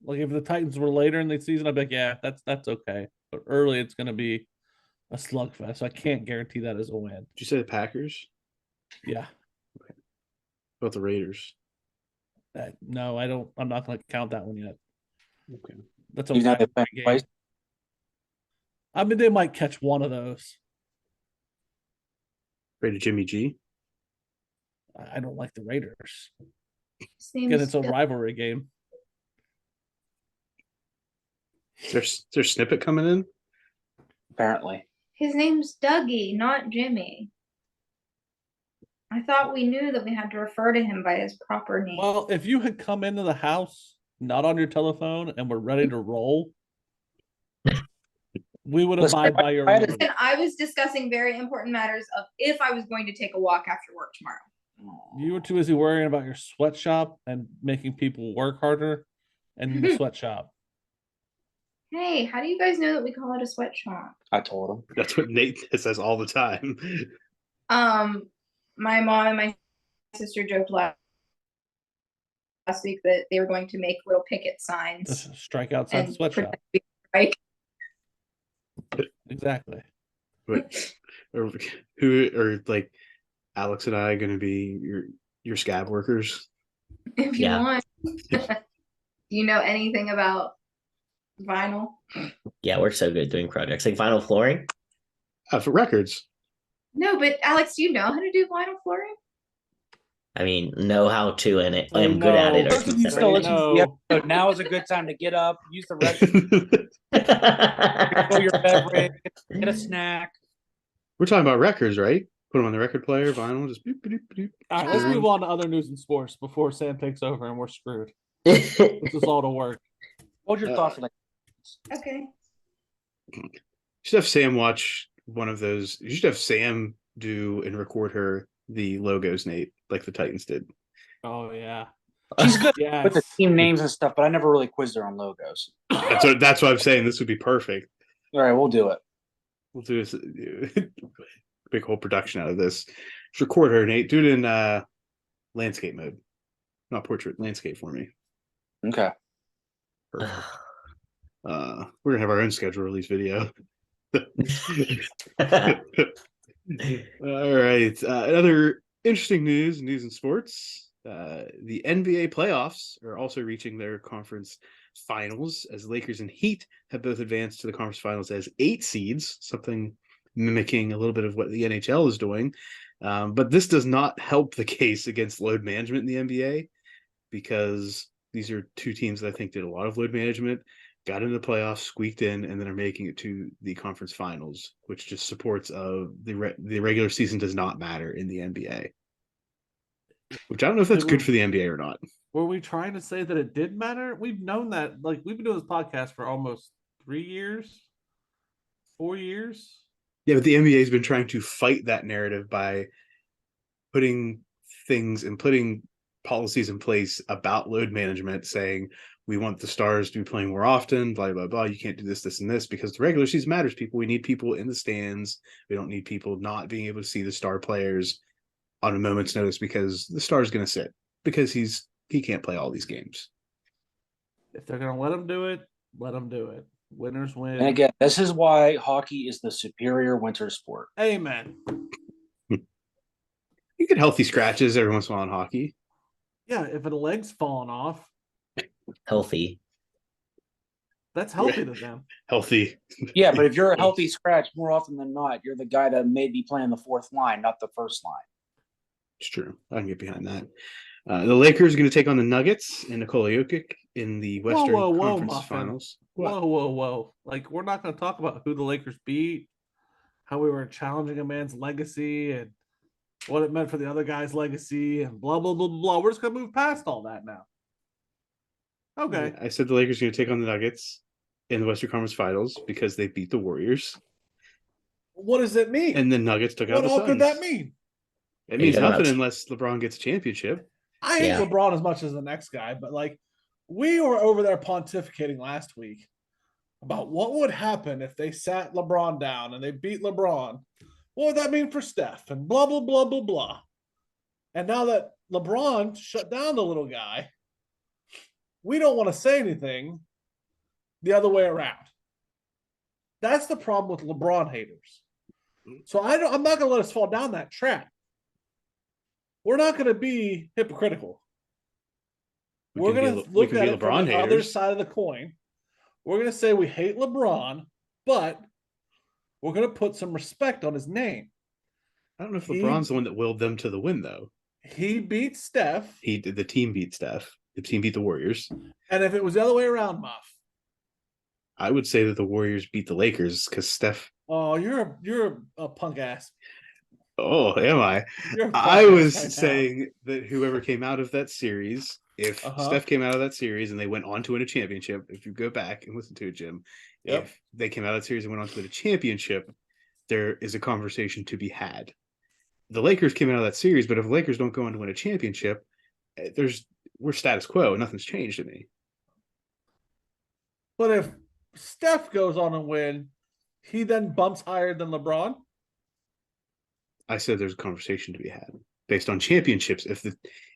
Like, if the Titans were later in the season, I'd be like, yeah, that's okay. But early, it's going to be a slugfest. So I can't guarantee that as a win. Did you say the Packers? Yeah. Okay. What about the Raiders? No, I don't. I'm not going to count that one yet. Okay. That's a He's not rivalry the game. place. I mean, they might catch one of those. Rated Jimmy G. I don't like the Raiders. His Again, name's it's a rivalry game. Is there a snippet coming in? Apparently. His name's Dougie, not Jimmy. I thought we knew that we had to refer to him by his proper name. Well, if you had come into the house, not on your telephone, and were ready to roll, we would Listen, abide by your I had a- rules. And I was discussing very important matters of if I was going to take a walk after work tomorrow. You were too busy worrying about your sweatshop and making people work harder in the sweatshop. Hey, how do you guys know that we call it a sweatshop? I told him. That's what Nate says all the time. My mom and my sister joked last week that they were going to make little picket signs Just strike outside the and sweatshop. right. Exactly. But who are like Alex and I going to be your scab workers? If you Yeah. want. Do you know anything about vinyl? Yeah, we're so good doing projects like vinyl flooring. For records. No, but Alex, do you know how to do vinyl flooring? I mean, know how to, and it, Say I'm good at it. no. Or Person you something. still listen to the No. episode, now is a good time to get up, use the restroom, fill your beverage, get a snack. We're talking about records, right? Put them on the record player, vinyl, just boop, boop, boop. All right, let's Um, move on to other news and sports before Sam takes over and we're screwed. This is all to work. Hold your thought for like Okay. You should have Sam watch one of those. You should have Sam do and record her the logos, Nate, like the Titans did. Oh yeah. she's good Yes. with the team names and stuff, but I never really quizzed her on logos. That's what I'm saying. This would be perfect. All right, we'll do it. We'll do this big whole production out of this. Just record her, Nate. Do it in landscape mode, not portrait. Landscape for me. Okay. Perfect. We're gonna have our own schedule release video. All right. Other interesting news and sports. The NBA playoffs are also reaching their conference finals as Lakers and Heat have both advanced to the conference finals as 8 seeds, something mimicking a little bit of what the NHL is doing. But this does not help the case against load management in the NBA because these are two teams that I think did a lot of load management, got into the playoffs, squeaked in, and then are making it to the conference finals, which just supports the regular season does not matter in the NBA. Which I don't know if that's good for the NBA or not. Were we trying to say that it did matter? We've known that. Like, we've been doing this podcast for almost 3 years, 4 years. Yeah, but the NBA has been trying to fight that narrative by putting policies in place about load management, saying we want the stars to be playing more often, blah, blah, blah. You can't do this, and this because the regular season matters, people. We need people in the stands. We don't need people not being able to see the star players on a moment's notice because the star's going to sit because he can't play all these games. If they're going to let him do it, let them do it. Winners win. And again, this is why hockey is the superior winter sport. Amen. You get healthy scratches every once in a while in hockey. Yeah, if a leg's falling off, Healthy. that's healthy to them. Healthy. Yeah, but if you're a healthy scratch, more often than not, you're the guy that may be playing the fourth line, not the first line. It's true. I can get behind that. The Lakers are going to take on the Nuggets and Nikola Jokic in the Western Conference Muffin. Finals. What? Whoa. Like, we're not going to talk about who the Lakers beat, how we were challenging a man's legacy, and what it meant for the other guy's legacy, and blah, blah, blah, blah. We're just going to move past all that now. Okay. I said the Lakers are going to take on the Nuggets in the Western Conference Finals because they beat the Warriors, What does it mean? and the Nuggets took out What the all Suns. could that mean? It means Yeah, nothing that's- unless LeBron gets a championship. I hate Yeah. LeBron as much as the next guy, but like, we were over there pontificating last week about what would happen if they sat LeBron down and they beat LeBron. What would that mean for Steph? And blah, blah, blah, blah, blah. And now that LeBron shut down the little guy, we don't want to say anything the other way around. That's the problem with LeBron haters. So I'm not going to let us fall down that trap. We're not going to be hypocritical. We're going to look at it from the other side of the coin. We're going to say we hate LeBron, but we're going to put some respect on his name. I don't know if LeBron's the one that willed them to the win, though. He beat Steph. The team beat Steph. The team beat the Warriors. And if it was the other way around, Muff. I would say that the Warriors beat the Lakers because Steph. Oh, you're a punk ass. Oh, am I? You're a punk I ass was right now. saying that whoever came out of that series, if Steph came out of that series and they went on to win a championship, if you go back and listen to it, Jim, if they came out of that series and went on to win a championship, there is a conversation to be had. The Lakers came out of that series, but if the Lakers don't go on to win a championship, we're status quo. Nothing's changed to me. But if Steph goes on and win, he then bumps higher than LeBron. I said there's a conversation to be had based on championships.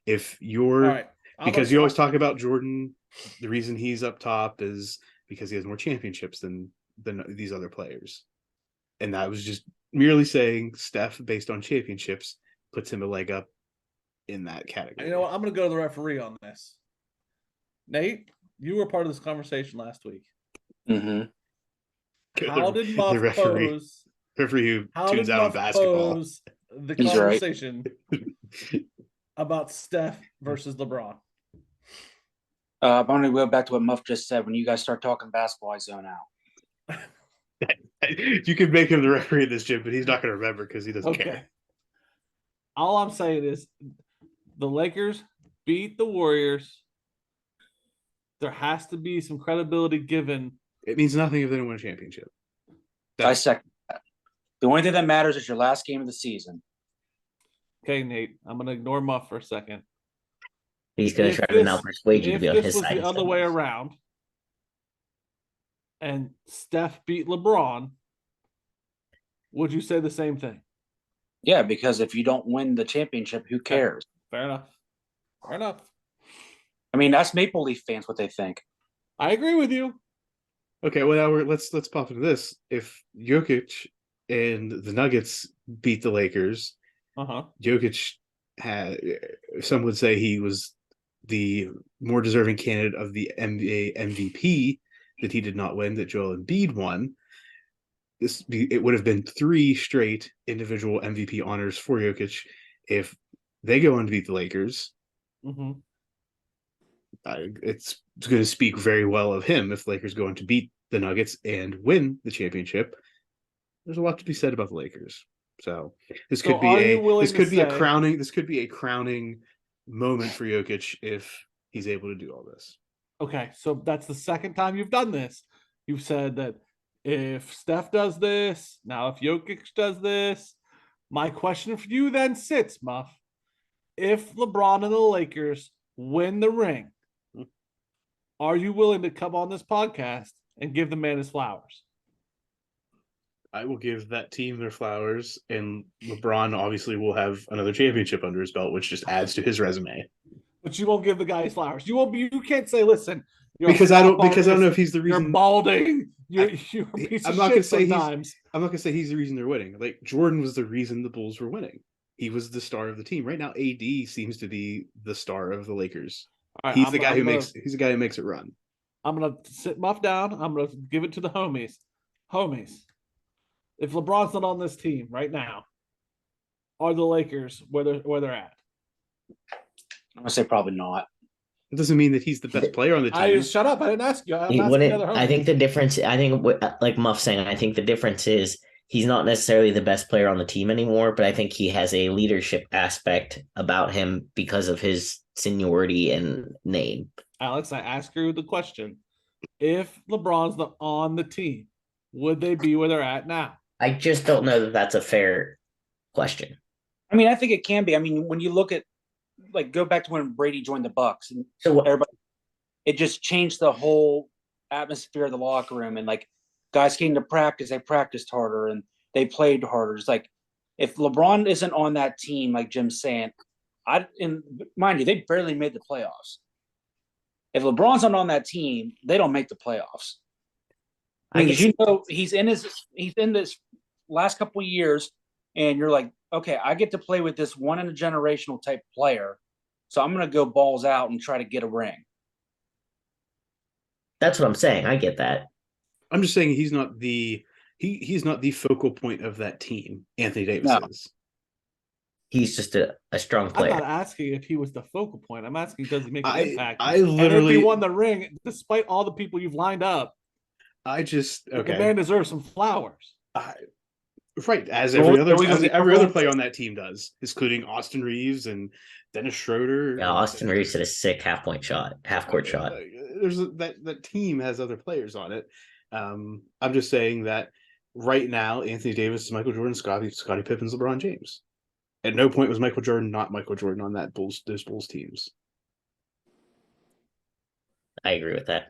If you're All right. because you always talk about Jordan, the reason he's up top is because he has more championships than these other players. And I was just merely saying Steph, based on championships, puts him a leg up in that category. You know what? I'm going to go to the referee on this. Nate, you were part of this conversation last week. Mm-hmm. How did Muff pose? Referee who tunes out on basketball. The He's conversation about Steph versus LeBron. I'm going to go back to what Muff just said. When you guys start talking basketball, I zone out. You can make him the referee of this, Jim, but he's not going to remember because he doesn't care. All I'm saying is the Lakers beat the Warriors. There has to be some credibility given. It means nothing if they don't win a championship. I second that. The only thing that matters is your last game of the season. Okay, Nate, I'm going to ignore Muff for a second. He's going to try to now persuade you to be on his If this was side. the other way around and Steph beat LeBron, would you say the same thing? Yeah, because if you don't win the championship, who cares? Fair enough. Fair enough. I mean, that's Maple Leaf fans what they think. I agree with you. Okay, well now let's pop into this. If Jokic and the Nuggets beat the Lakers, Jokic had, some would say he was the more deserving candidate of the NBA MVP that he did not win, that Joel Embiid won. It would have been 3 straight individual MVP honors for Jokic if they go on to beat the Lakers. It's going to speak very well of him if the Lakers go on to beat the Nuggets and win the championship. There's a lot to be said about the Lakers. So this could be a crowning moment for Jokic if he's able to do all this. Okay, so that's the second time you've done this. You've said that if Steph does this, now if Jokic does this, my question for you then sits, Muff. If LeBron and the Lakers win the ring, are you willing to come on this podcast and give the man his flowers? I will give that team their flowers, and LeBron obviously will have another championship under his belt, which just adds to his resume. But you won't give the guy his flowers. You won't be. You can't say, "Listen," because I don't know if he's the reason. You're balding. You're a piece of shit sometimes. I'm not gonna say he's the reason they're winning. Like Jordan was the reason the Bulls were winning. He was the star of the team. Right now, AD seems to be the star of the Lakers. Right, he's the guy who makes it run. I'm gonna sit Muff down. I'm gonna give it to the homies. Homies, if LeBron's not on this team right now, are the Lakers where they're at? I'm gonna say probably not. It doesn't mean that he's the best player on the team. Shut up! I didn't ask you. I think the difference. I think, like Muff saying, I think the difference is he's not necessarily the best player on the team anymore, but I think he has a leadership aspect about him because of his seniority and name. Alex, I ask you the question: if LeBron's not on the team, would they be where they're at now? I just don't know that that's a fair question. I mean, I think it can be. I mean, when you look at, like, go back to when Brady joined the Bucks, and it just changed the whole atmosphere of the locker room. And like, guys came to practice, they practiced harder and they played harder. It's like, if LeBron isn't on that team, like Jim's saying, and mind you, they barely made the playoffs. If LeBron's not on that team, they don't make the playoffs. I mean, you know, he's in this last couple of years, and you're like, okay, I get to play with this one in a generational type player, so I'm going to go balls out and try to get a ring. That's what I'm saying. I get that. I'm just saying he's not the focal point of that team. Anthony Davis is. He's just a strong I'm player. not asking if he was the focal point. I'm asking does he make an impact? I And if literally he won the ring, despite all the people you've lined up, I just the okay. man deserves some flowers. Right, as Are we every gonna be other purple? player on that team does, including Austin Reeves and Dennis Schroeder. Yeah, Austin Reeves hit a sick half court shot. There's that team has other players on it. I'm just saying that right now, Anthony Davis, Michael Jordan, Scottie Pippen's LeBron James. At no point was Michael Jordan not Michael Jordan on those Bulls teams. I agree with that.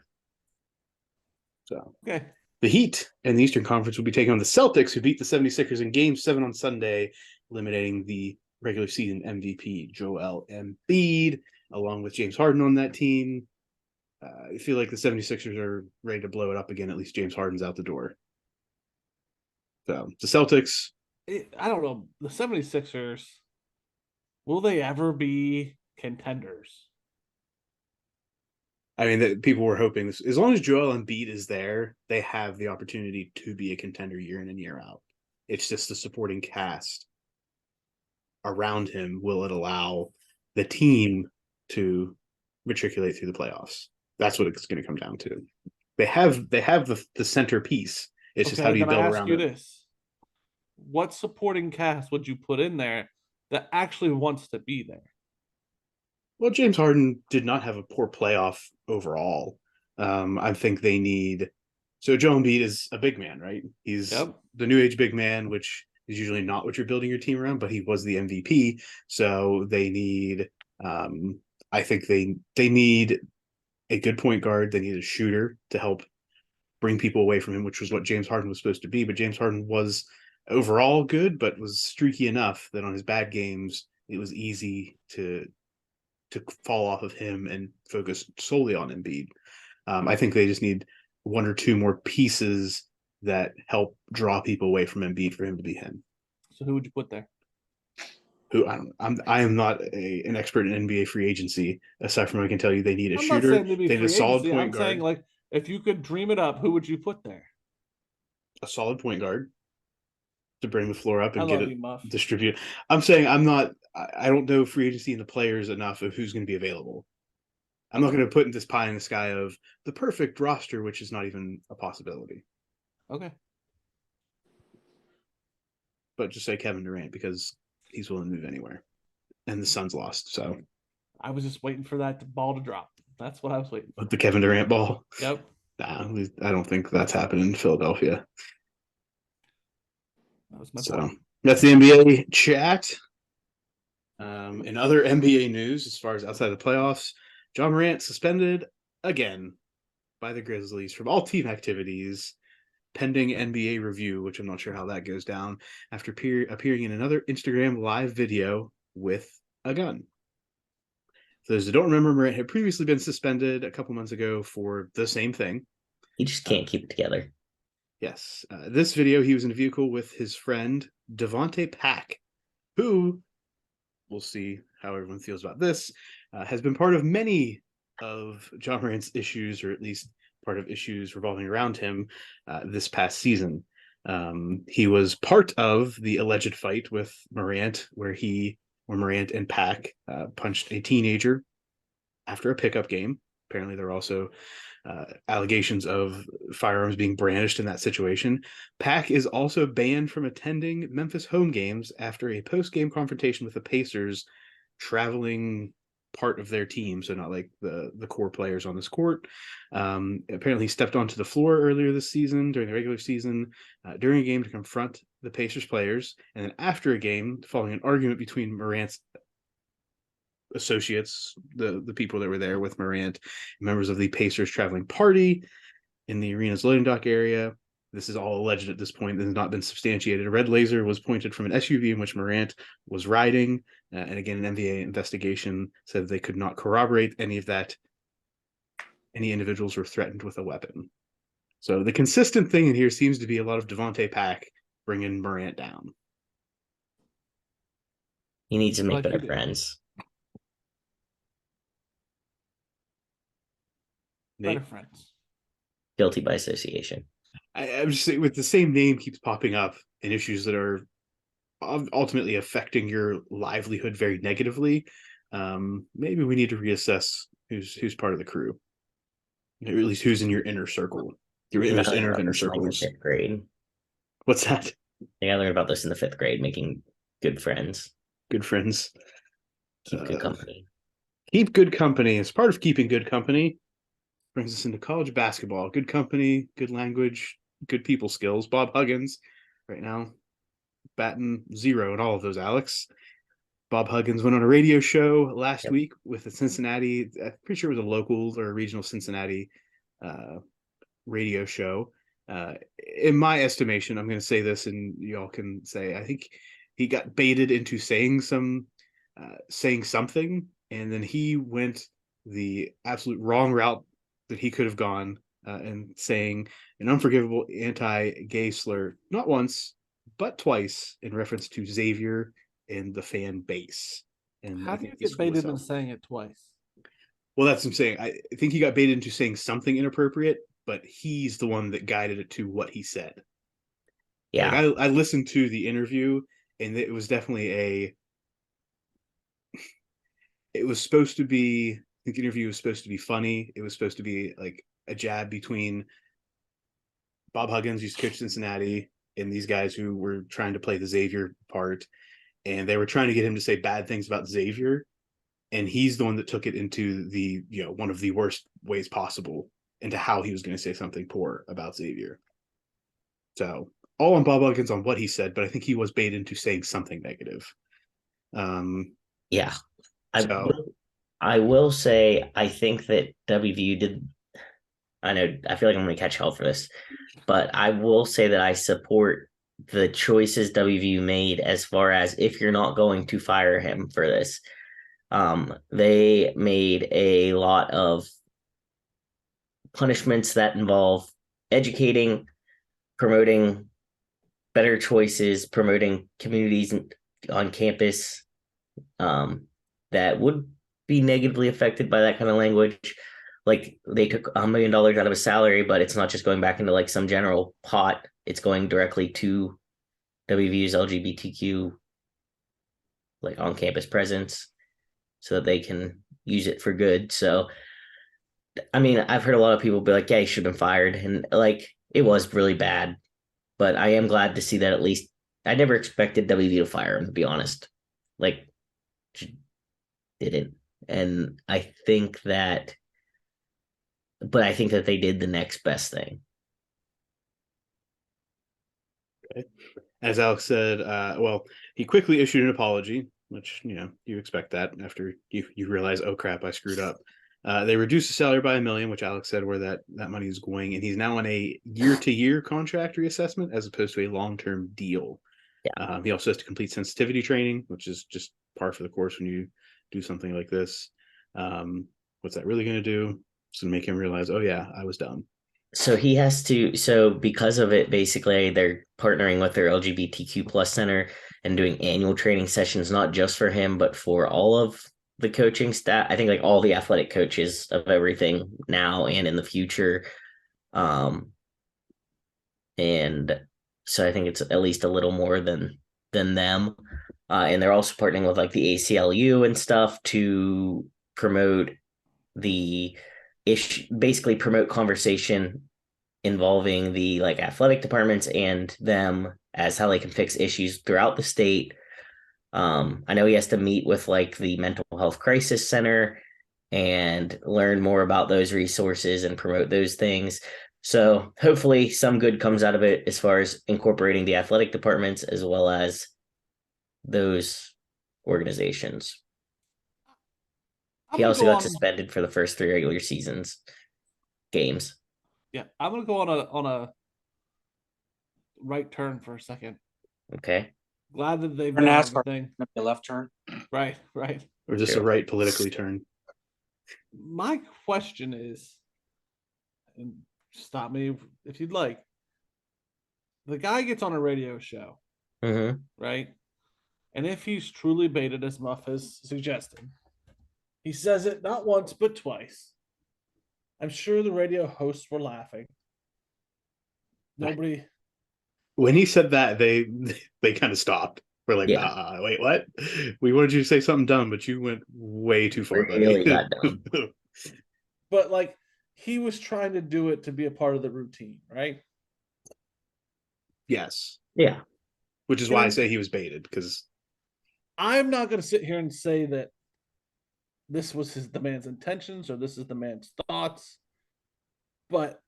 So Okay. the Heat and the Eastern Conference will be taking on the Celtics, who beat the 76ers in Game 7 on Sunday, eliminating the regular season MVP Joel Embiid, along with James Harden on that team. I feel like the 76ers are ready to blow it up again. At least James Harden's out the door. So the Celtics. I don't know. The 76ers, will they ever be contenders? I mean, that people were hoping this. As long as Joel Embiid is there, they have the opportunity to be a contender year in and year out. It's just the supporting cast around him. Will it allow the team to matriculate through the playoffs? That's what it's going to come down to. They have the centerpiece. It's just how do you then build I ask around you it? this. What supporting cast would you put in there that actually wants to be there? Well, James Harden did not have a poor playoff overall. I think they need. So Joel Embiid is a big man, right? He's the new age big man, which is usually not what you're building your team around. But he was the MVP, so they need. I think they need a good point guard. They need a shooter to help bring people away from him, which was what James Harden was supposed to be. But James Harden was overall good, but was streaky enough that on his bad games, it was easy to fall off of him and focus solely on Embiid. I think they just need one or two more pieces that help draw people away from Embiid for him to be him. So who would you put there? Who I am not an expert in NBA free agency. Aside from I can tell you, they need a I'm shooter. not saying they'd be they need a free solid agency. point I'm guard. saying like if you could dream it up, who would you put there? A solid point guard to bring the floor up and I get love it you, Muff. distributed. I'm saying I'm not. I don't know free agency and the players enough of who's going to be available. I'm not going to put this pie in the sky of the perfect roster, which is not even a possibility. Okay. But just say Kevin Durant because he's willing to move anywhere, and the Suns lost. So I was just waiting for that ball to drop. That's what I was waiting for. with the Kevin Durant ball. Yep. Nah, I don't think that's happening in Philadelphia. That was my So point. that's the NBA chat. In other NBA news, as far as outside the playoffs, John Morant suspended again by the Grizzlies from all team activities pending NBA review, which I'm not sure how that goes down, after appearing in another Instagram live video with a gun. For those that don't remember, Morant had previously been suspended a couple months ago for the same thing. He just can't keep it together. Yes. This video, he was in a vehicle with his friend, Devontae Pack, who, we'll see how everyone feels about this, has been part of many of John Morant's issues, or at least part of issues revolving around him this past season. He was part of the alleged fight with Morant, where Morant and Pack punched a teenager after a pickup game. Apparently, there were also allegations of firearms being brandished in that situation. Pack is also banned from attending Memphis home games after a post-game confrontation with the Pacers, traveling part of their team, so not like the core players on this court. Apparently, he stepped onto the floor earlier this season during the regular season during a game to confront the Pacers players, and then after a game, following an argument between Morant's associates, the people that were there with Morant, members of the Pacers traveling party in the arena's loading dock area. This is all alleged at this point. This has not been substantiated. A red laser was pointed from an SUV in which Morant was riding. And again, an NBA investigation said they could not corroborate any of that. Any individuals were threatened with a weapon. So the consistent thing in here seems to be a lot of Devontae Pack bringing Morant down. He needs to make Like better he did. friends. Better friends. Guilty by association. I'm just saying, with the same name keeps popping up in issues that are ultimately affecting your livelihood very negatively, maybe we need to reassess who's part of the crew, or at least who's in your inner circle, your most inner of inner circles. Fifth grade. What's that? I think I learned about this in the 5th grade, making good friends, Good friends. keep good company. Keep good company. As part of keeping good company, brings us into college basketball. Good company, good language, good people skills. Bob Huggins, right now, batting 0 in all of those, Alex. Bob Huggins went on a radio show last week with the Cincinnati, I'm pretty sure it was a local or a regional Cincinnati radio show. In my estimation, I'm going to say this, and y'all can say, I think he got baited into saying something, and then he went the absolute wrong route that he could have gone, and saying an unforgivable anti-gay slur, not once, but twice, in reference to Xavier and the fan base. And How do you get baited into saying it twice? Well, that's what I'm saying. I think he got baited into saying something inappropriate, but he's the one that guided it to what he said. Yeah. Like, I listened to the interview, and it was definitely it was supposed to be, I think the interview was supposed to be funny. It was supposed to be like a jab between Bob Huggins, who's coached Cincinnati, and these guys who were trying to play the Xavier part. And they were trying to get him to say bad things about Xavier. And he's the one that took it into the, one of the worst ways possible, into how he was going to say something poor about Xavier. So all on Bob Huggins on what he said, but I think he was baited into saying something negative. Yeah. So I will say, I think that WVU did. I know, I feel like I'm going to catch hell for this, but I will say that I support the choices WVU made as far as if you're not going to fire him for this. They made a lot of punishments that involve educating, promoting better choices, promoting communities on campus that would be negatively affected by that kind of language. Like, they took $1 million out of his salary, but it's not just going back into like some general pot. It's going directly to WVU's LGBTQ like on campus presence so that they can use it for good. So, I mean, I've heard a lot of people be like, yeah, he should have been fired. And like, it was really bad, but I am glad to see that at least I never expected WVU to fire him, to be honest. Like, didn't. And I think that they did the next best thing. Okay. As Alex said, well, he quickly issued an apology, which, you expect that after you realize, oh crap, I screwed up. They reduced the salary by $1 million, which Alex said where that money is going, and he's now on a year-to-year contract reassessment as opposed to a long-term deal. Yeah. He also has to complete sensitivity training, which is just par for the course when you do something like this. What's that really going to do? It's going to make him realize, oh yeah, I was dumb. So he has to, because of it, basically they're partnering with their LGBTQ plus center and doing annual training sessions, not just for him, but for all of the coaching staff. I think like all the athletic coaches of everything now and in the future. And so I think it's at least a little more than them. And they're also partnering with like the ACLU and stuff to promote the issue, basically promote conversation involving the like athletic departments and them as how they can fix issues throughout the state. I know he has to meet with like the mental health crisis center and learn more about those resources and promote those things. So hopefully some good comes out of it as far as incorporating the athletic departments as well as those organizations. He also got suspended for the first 3 regular seasons games. Yeah, I'm gonna go on a right turn for a second. Okay. Glad that they've For done NASCAR, everything. a left turn. Right. Or just a right politically turn. My question is, and stop me if you'd like. The guy gets on a radio show, right? And if he's truly baited, as Muff has suggested, he says it not once but twice. I'm sure the radio hosts were laughing. Nobody. When he said that, they kind of stopped. We're like, Yeah. wait, what? We wanted you to say something dumb, but you went way too far, Really buddy. got dumb. But like he was trying to do it to be a part of the routine, right? Yes, Yeah. which is why I say he was baited, because I'm not going to sit here and say that this was the man's intentions or this is the man's thoughts, but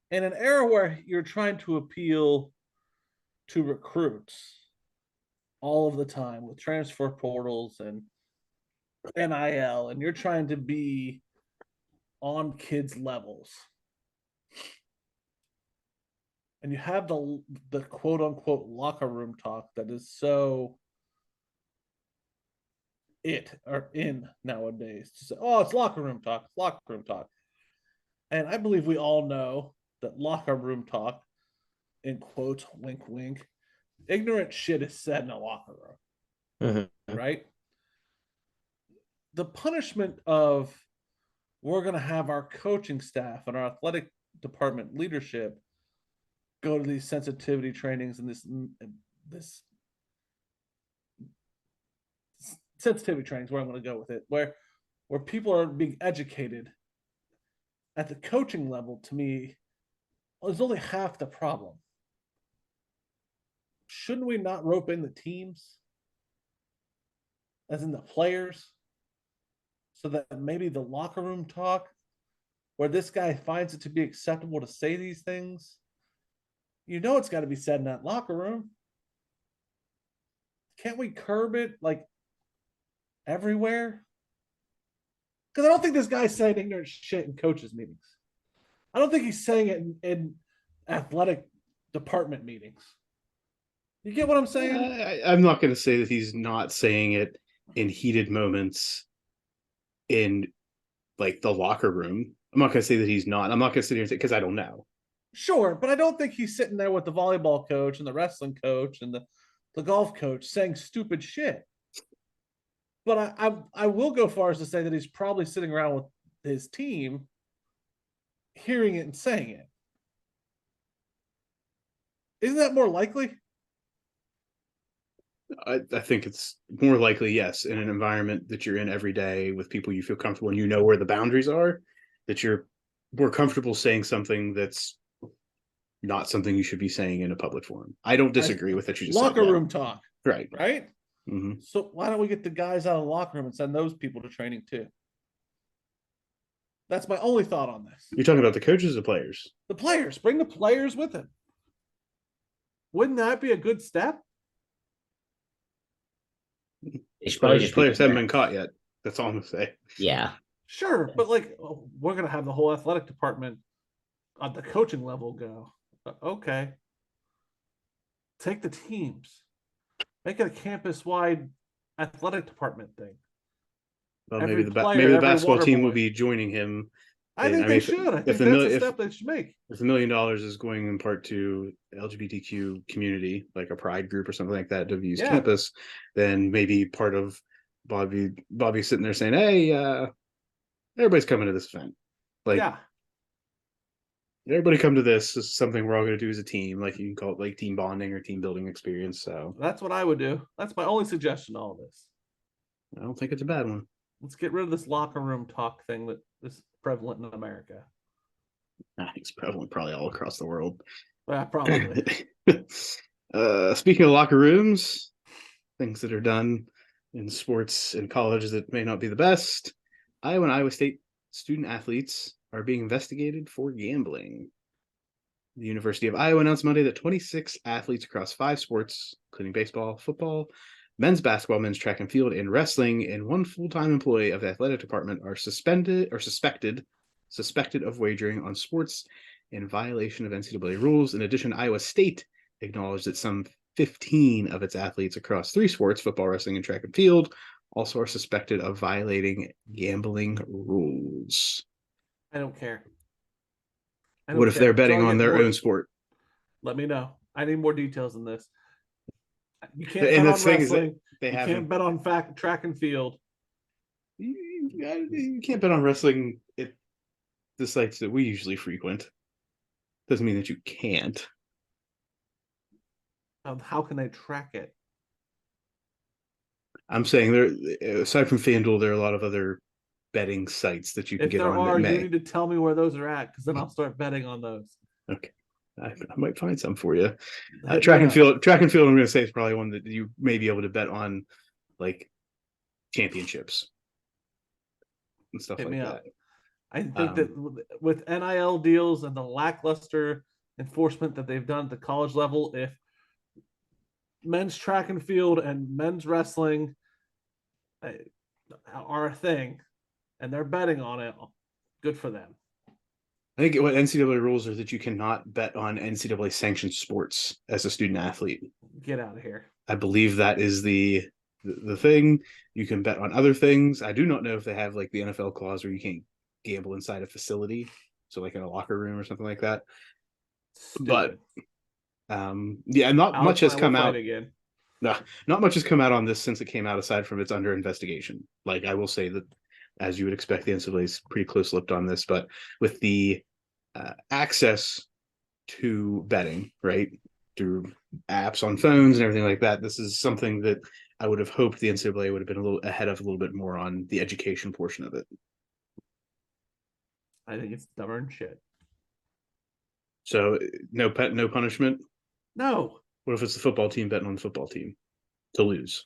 in an era where you're trying to appeal to recruits all of the time with transfer portals and NIL, and you're trying to be on kids' levels, and you have the quote unquote locker room talk that is so or in nowadays to say, oh, it's locker room talk, it's locker room talk. And I believe we all know that locker room talk, in quotes, wink, wink, ignorant shit is said in a locker room, right? The punishment of we're going to have our coaching staff and our athletic department leadership go to these sensitivity trainings and this sensitivity trainings, where I'm going to go with it, where people are being educated at the coaching level, to me, is only half the problem. Shouldn't we not rope in the teams, as in the players, so that maybe the locker room talk, where this guy finds it to be acceptable to say these things, it's got to be said in that locker room. Can't we curb it like everywhere? Because I don't think this guy's saying ignorant shit in coaches' meetings. I don't think he's saying it in athletic department meetings. You get what I'm saying? I'm not going to say that he's not saying it in heated moments in like the locker room. I'm not going to say that he's not. I'm not going to sit here and say, because I don't know. Sure, but I don't think he's sitting there with the volleyball coach and the wrestling coach and the golf coach saying stupid shit. But I will go far as to say that he's probably sitting around with his team, hearing it and saying it. Isn't that more likely? I think it's more likely, yes, in an environment that you're in every day with people you feel comfortable and you know where the boundaries are, that you're more comfortable saying something that's not something you should be saying in a public forum. I don't disagree with that. You just locker said, room talk, right? Right. Mm-hmm. So why don't we get the guys out of the locker room and send those people to training too? That's my only thought on this. You're talking about the coaches or players? The players, bring the players with him. Wouldn't that be a good step? Players haven't been caught yet. That's all I'm gonna say. Yeah. Sure, but like we're gonna have the whole athletic department at the coaching level go. Okay. Take the teams. Make it a campus-wide athletic department thing. Well, Every maybe player, the basketball water team boy. will be joining him. I think they should. I think that's a step they should make. If $1 million is going in part to LGBTQ community, like a pride group or something like that, to use campus, then maybe part of Bobby sitting there saying, "Hey, everybody's coming to this event. Like, everybody come to this. This is something we're all going to do as a team. Like, you can call it like team bonding or team building experience." So that's what I would do. That's my only suggestion to all this. I don't think it's a bad one. Let's get rid of this locker room talk thing that is prevalent in America. I think it's prevalent probably all across the world. Probably. Speaking of locker rooms, things that are done in sports and colleges that may not be the best, Iowa and Iowa State student athletes are being investigated for gambling. The University of Iowa announced Monday that 26 athletes across 5 sports, including baseball, football, men's basketball, men's track and field, and wrestling, and 1 full-time employee of the athletic department are suspected of wagering on sports in violation of NCAA rules. In addition, Iowa State acknowledged that some 15 of its athletes across 3 sports, football, wrestling, and track and field, also are suspected of violating gambling rules. I don't care. What if they're betting on their own sport? Let me know. I need more details in this. You can't And bet on wrestling. You can't bet on track and field. You can't bet on wrestling at the sites that we usually frequent. Doesn't mean that you can't. How can they track it? I'm saying there, aside from FanDuel, there are a lot of other betting sites that you can If get there on are, that you may. need to tell me where those are at, because then I'll start betting on those. Okay. I might find some for you. Hit Track me and up. field. Track and field. I'm going to say is probably one that you may be able to bet on, like championships and stuff Hit like me that. up. I think that with NIL deals and the lackluster enforcement that they've done at the college level, if men's track and field and men's wrestling are a thing and they're betting on it, good for them. I think what NCAA rules are that you cannot bet on NCAA sanctioned sports as a student athlete. Get out of here. I believe that is the thing. You can bet on other things. I do not know if they have like the NFL clause where you can't gamble inside a facility, so like in a locker room or something like that. Stupid. But yeah, not Alex much has and I will come fight out. again. No, not much has come out on this since it came out, aside from it's under investigation. Like I will say that, as you would expect, the NCAA is pretty close-lipped on this, but with the access to betting, right, through apps on phones and everything like that, this is something that I would have hoped the NCAA would have been a little ahead of, a little bit more on the education portion of it. I think it's stubborn shit. So no punishment. No. What if it's the football team betting on the football team to lose?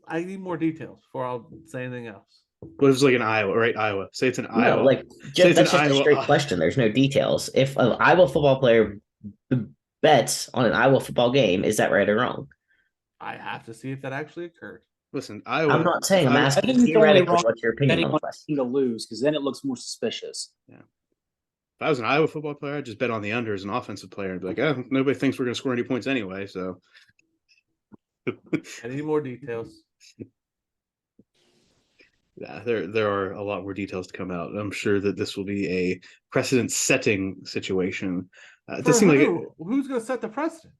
I need more details before I'll say anything else. What if it's like in Iowa, right? Iowa. Say it's in Iowa. No, like Say it's that's in just a Iowa. straight question. There's no details. If an Iowa football player bets on an Iowa football game, is that right or wrong? I have to see if that actually occurred. Listen, Iowa. I'm not saying. I'm I asking think it's only theoretically. wrong What's your opinion betting on on the question? a team to lose because then it looks more suspicious. Yeah. If I was an Iowa football player, I'd just bet on the under as an offensive player and be like, oh, nobody thinks we're going to score any points anyway. So I need more details. yeah, there are a lot more details to come out. I'm sure that this will be a precedent-setting situation. It does seem like who's going to set the precedent?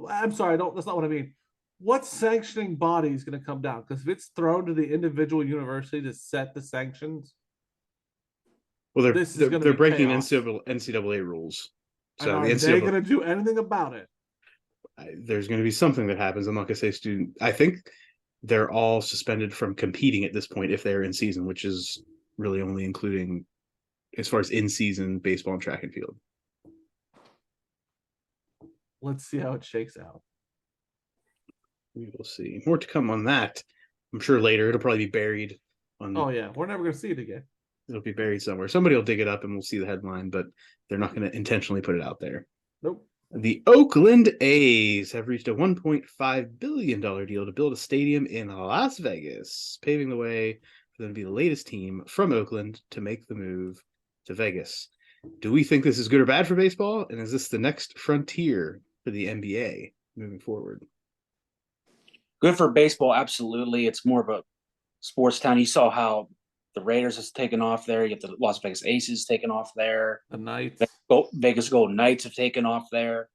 I'm sorry, that's not what I mean. What sanctioning body is going to come down? Because if it's thrown to the individual university to set the sanctions, well, they're breaking chaos. NCAA rules. And So are the they NCAA, going to do anything about it? there's going to be something that happens. I'm not going to say student. I think they're all suspended from competing at this point if they're in season, which is really only including as far as in-season baseball and track and field. Let's see how it shakes out. We will see. More to come on that. I'm sure later it'll probably be buried on. Oh yeah, we're never going to see it again. It'll be buried somewhere. Somebody will dig it up and we'll see the headline, but they're not going to intentionally put it out there. Nope. The Oakland A's have reached a $1.5 billion deal to build a stadium in Las Vegas, paving the way for them to be the latest team from Oakland to make the move to Vegas. Do we think this is good or bad for baseball? And is this the next frontier for the NBA moving forward? Good for baseball, absolutely. It's more of a sports town. You saw how the Raiders has taken off there. You get the Las Vegas Aces taken off there. The Knights. Vegas Golden Knights have taken off there.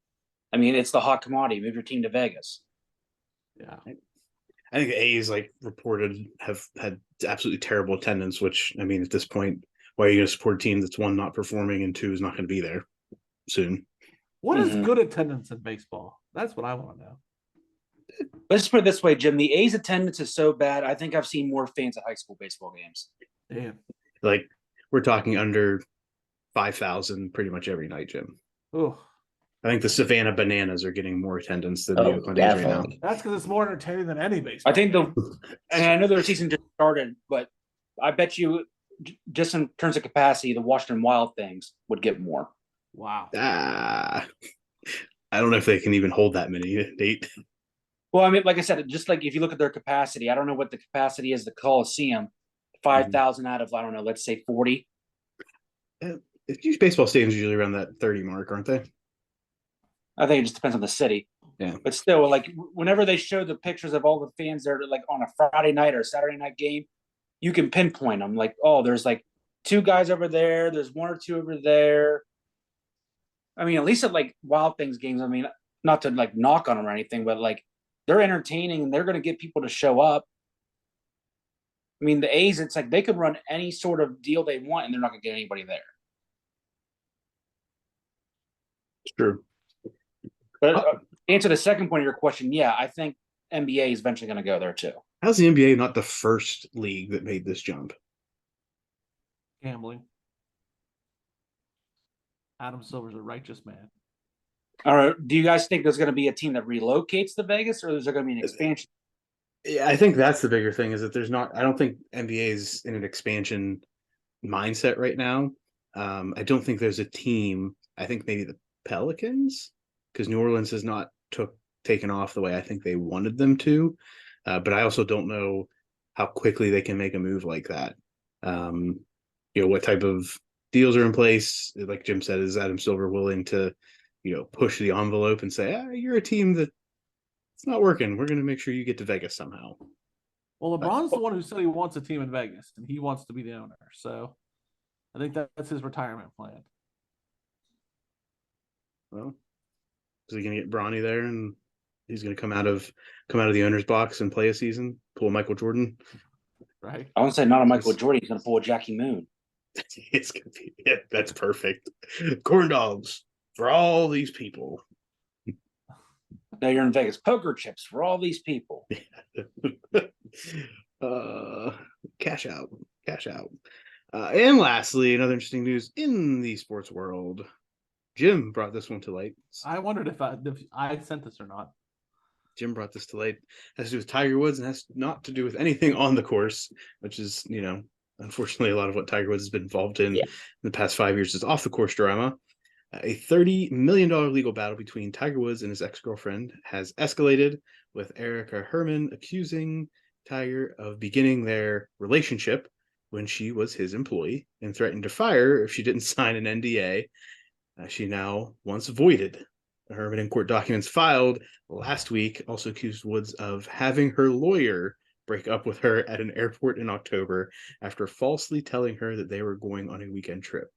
I mean, it's the hot commodity. Move your team to Vegas. Yeah. I think the A's, like reported, have had absolutely terrible attendance, which, I mean, at this point, why are you going to support a team that's one, not performing, and two, is not going to be there soon? What is good attendance in baseball? That's what I want to know. Let's put it this way, Jim. The A's attendance is so bad. I think I've seen more fans at high school baseball games. Damn. Like, we're talking under 5,000 pretty much every night, Jim. Oh. I think the Savannah Bananas are getting more attendance than the Oakland A's right now. That's because it's more entertaining than any baseball. I think and I know their season just started, but I bet you, just in terms of capacity, the Washington Wild things would get more. Wow. I don't know if they can even hold that many, Nate. Well, I mean, like I said, just like if you look at their capacity, I don't know what the capacity is. The Coliseum, 5,000 out of, I don't know, let's say 40. Baseball stadiums usually around that 30 mark, aren't they? I think it just depends on the city. Yeah. But still, like whenever they show the pictures of all the fans there, like on a Friday night or Saturday night game, you can pinpoint them. Like, oh, there's like two guys over there. There's one or two over there. I mean, at least at like Wild Things games, I mean, not to like knock on them or anything, but like they're entertaining and they're going to get people to show up. I mean, the A's, it's like they could run any sort of deal they want and they're not going to get anybody there. It's true. But to answer the second point of your question, yeah, I think NBA is eventually going to go there too. How's the NBA not the first league that made this jump? Gambling. Adam Silver's a righteous man. All right. Do you guys think there's going to be a team that relocates to Vegas, or is there going to be an expansion? Yeah, I think that's the bigger thing is that there's not. I don't think NBA is in an expansion mindset right now. I don't think there's a team. I think maybe the Pelicans, because New Orleans has not taken off the way I think they wanted them to. But I also don't know how quickly they can make a move like that. What type of deals are in place? Like Jim said, is Adam Silver willing to, push the envelope and say, you're a team that it's not working. We're going to make sure you get to Vegas somehow. Well, LeBron's the one who said he wants a team in Vegas, and he wants to be the owner. So I think that's his retirement plan. Well, is he going to get Bronny there, and he's going to come out of the owner's box and play a season, pull Michael Jordan? Right. I won't say not a Michael Jordan. He's going to pull a Jackie Moon. It's going to be that's perfect. Corn dogs for all these people. Now you're in Vegas. Poker chips for all these people. Cash out. And lastly, another interesting news in the sports world. Jim brought this one to light. I wondered if I sent this or not. Jim brought this to light. It has to do with Tiger Woods and has not to do with anything on the course, which is, unfortunately a lot of what Tiger Woods has been involved in the past 5 years is off the course drama. A $30 million legal battle between Tiger Woods and his ex-girlfriend has escalated, with Erica Herman accusing Tiger of beginning their relationship when she was his employee and threatened to fire her if she didn't sign an NDA. She now wants voided. Herman, in court documents filed last week, also accused Woods of having her lawyer break up with her at an airport in October after falsely telling her that they were going on a weekend trip.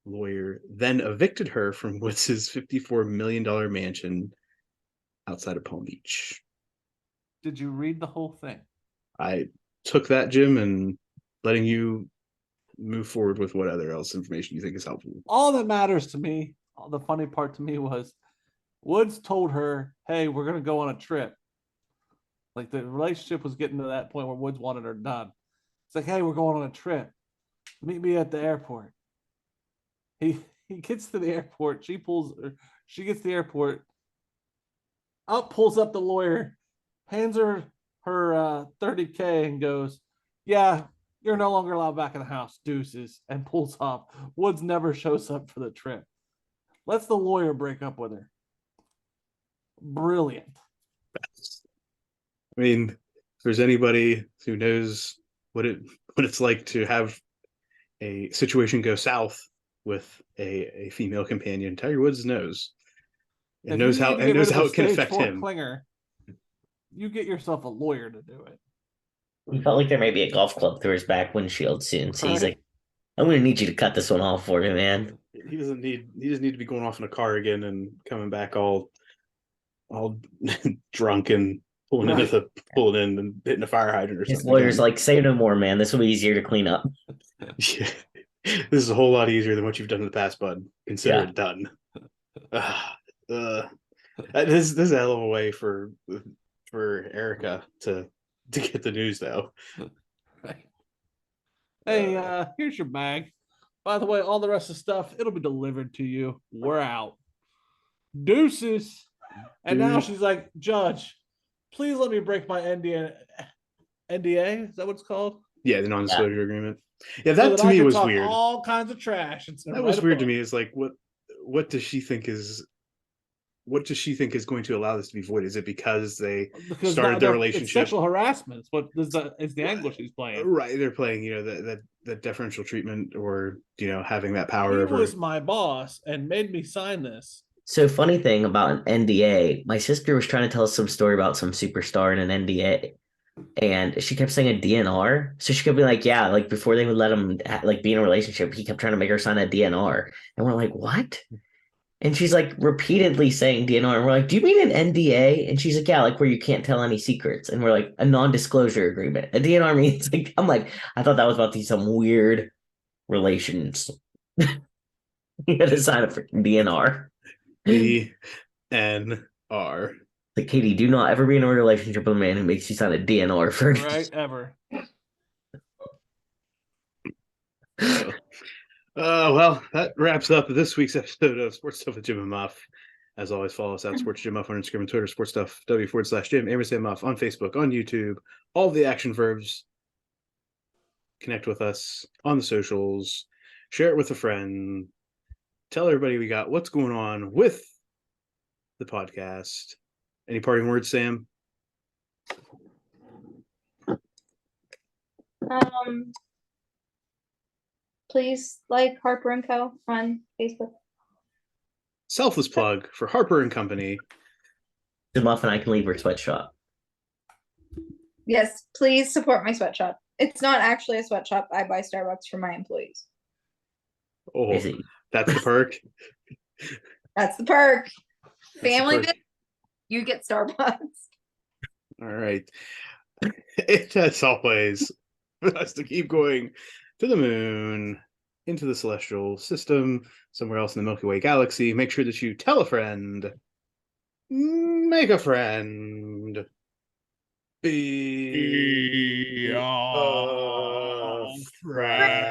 Lawyer then evicted her from Woods' $54 million mansion outside of Palm Beach. Did you read the whole thing? I took that, Jim, and letting you move forward with what other else information you think is helpful. All that matters to me, the funny part to me was Woods told her, hey, we're going to go on a trip. Like the relationship was getting to that point where Woods wanted her done. It's like, hey, we're going on a trip. Meet me at the airport. He gets to the airport. She gets to the airport. Pulls up the lawyer, hands her $30K and goes, yeah, you're no longer allowed back in the house. Deuces, and pulls off. Woods never shows up for the trip. Lets the lawyer break up with her. Brilliant. I mean, if there's anybody who knows what it's like to have a situation go south with a female companion, Tiger Woods knows. And knows how it can affect him. Clinger, you get yourself a lawyer to do it. He felt like there may be a golf club through his back windshield soon. So he's like, I'm gonna need you to cut this one off for me, man. He doesn't need to be going off in a car again and coming back all drunk and pulling in and hitting a fire hydrant or something. His lawyer's like, say no more, man. This will be easier to clean up. Yeah. This is a whole lot easier than what you've done in the past, bud. Consider it done. This is a hell of a way for Erica to get the news, though. Right. Hey, here's your bag. By the way, all the rest of the stuff, it'll be delivered to you. We're out. Deuces. And now she's like, Judge, please let me break my NDA. NDA? Is that what it's called? Yeah, the non-disclosure agreement. Yeah, that to me was weird. All kinds of trash. That was weird to me. It's like, what does she think is going to allow this to be void? Is it because started their relationship? It's sexual harassment. Is the angle she's playing? Right, they're playing, the deferential treatment, or having that power over. He was my boss and made me sign this. So funny thing about an NDA, my sister was trying to tell us some story about some superstar in an NDA. And she kept saying a DNR. So she kept being like, yeah, like before they would let him be in a relationship, he kept trying to make her sign a DNR. And we're like, what? And she's like repeatedly saying DNR. And we're like, do you mean an NDA? And she's like, yeah, like where you can't tell any secrets. And we're like, a non-disclosure agreement. A DNR means like, I'm like, I thought that was about to be some weird relations. You had to sign a freaking DNR. DNR. Like, Katie, do not ever be in a relationship with a man who makes you sign a DNR first. Right, ever. Well, that wraps up this week's episode of Sports Stuff with Jim and Muff. As always, follow us at Sports Jim Muff on Instagram and Twitter, Sports Stuff W/Jim, Amerson Muff on Facebook, on YouTube, all the action verbs. Connect with us on the socials, share it with a friend, tell everybody we got what's going on with the podcast. Any parting words, Sam? Please like Harper and Co. on Facebook. Selfless plug for Harper and Company. The Muff and I can leave her sweatshop. Yes, please support my sweatshop. It's not actually a sweatshop. I buy Starbucks for my employees. Oh, Is it? that's the perk. That's the perk. That's the Family perk. business, you get Starbucks. All right. It, as always, for us to keep going to the moon, into the celestial system, somewhere else in the Milky Way galaxy. Make sure that you tell a friend, make a friend, be a friend.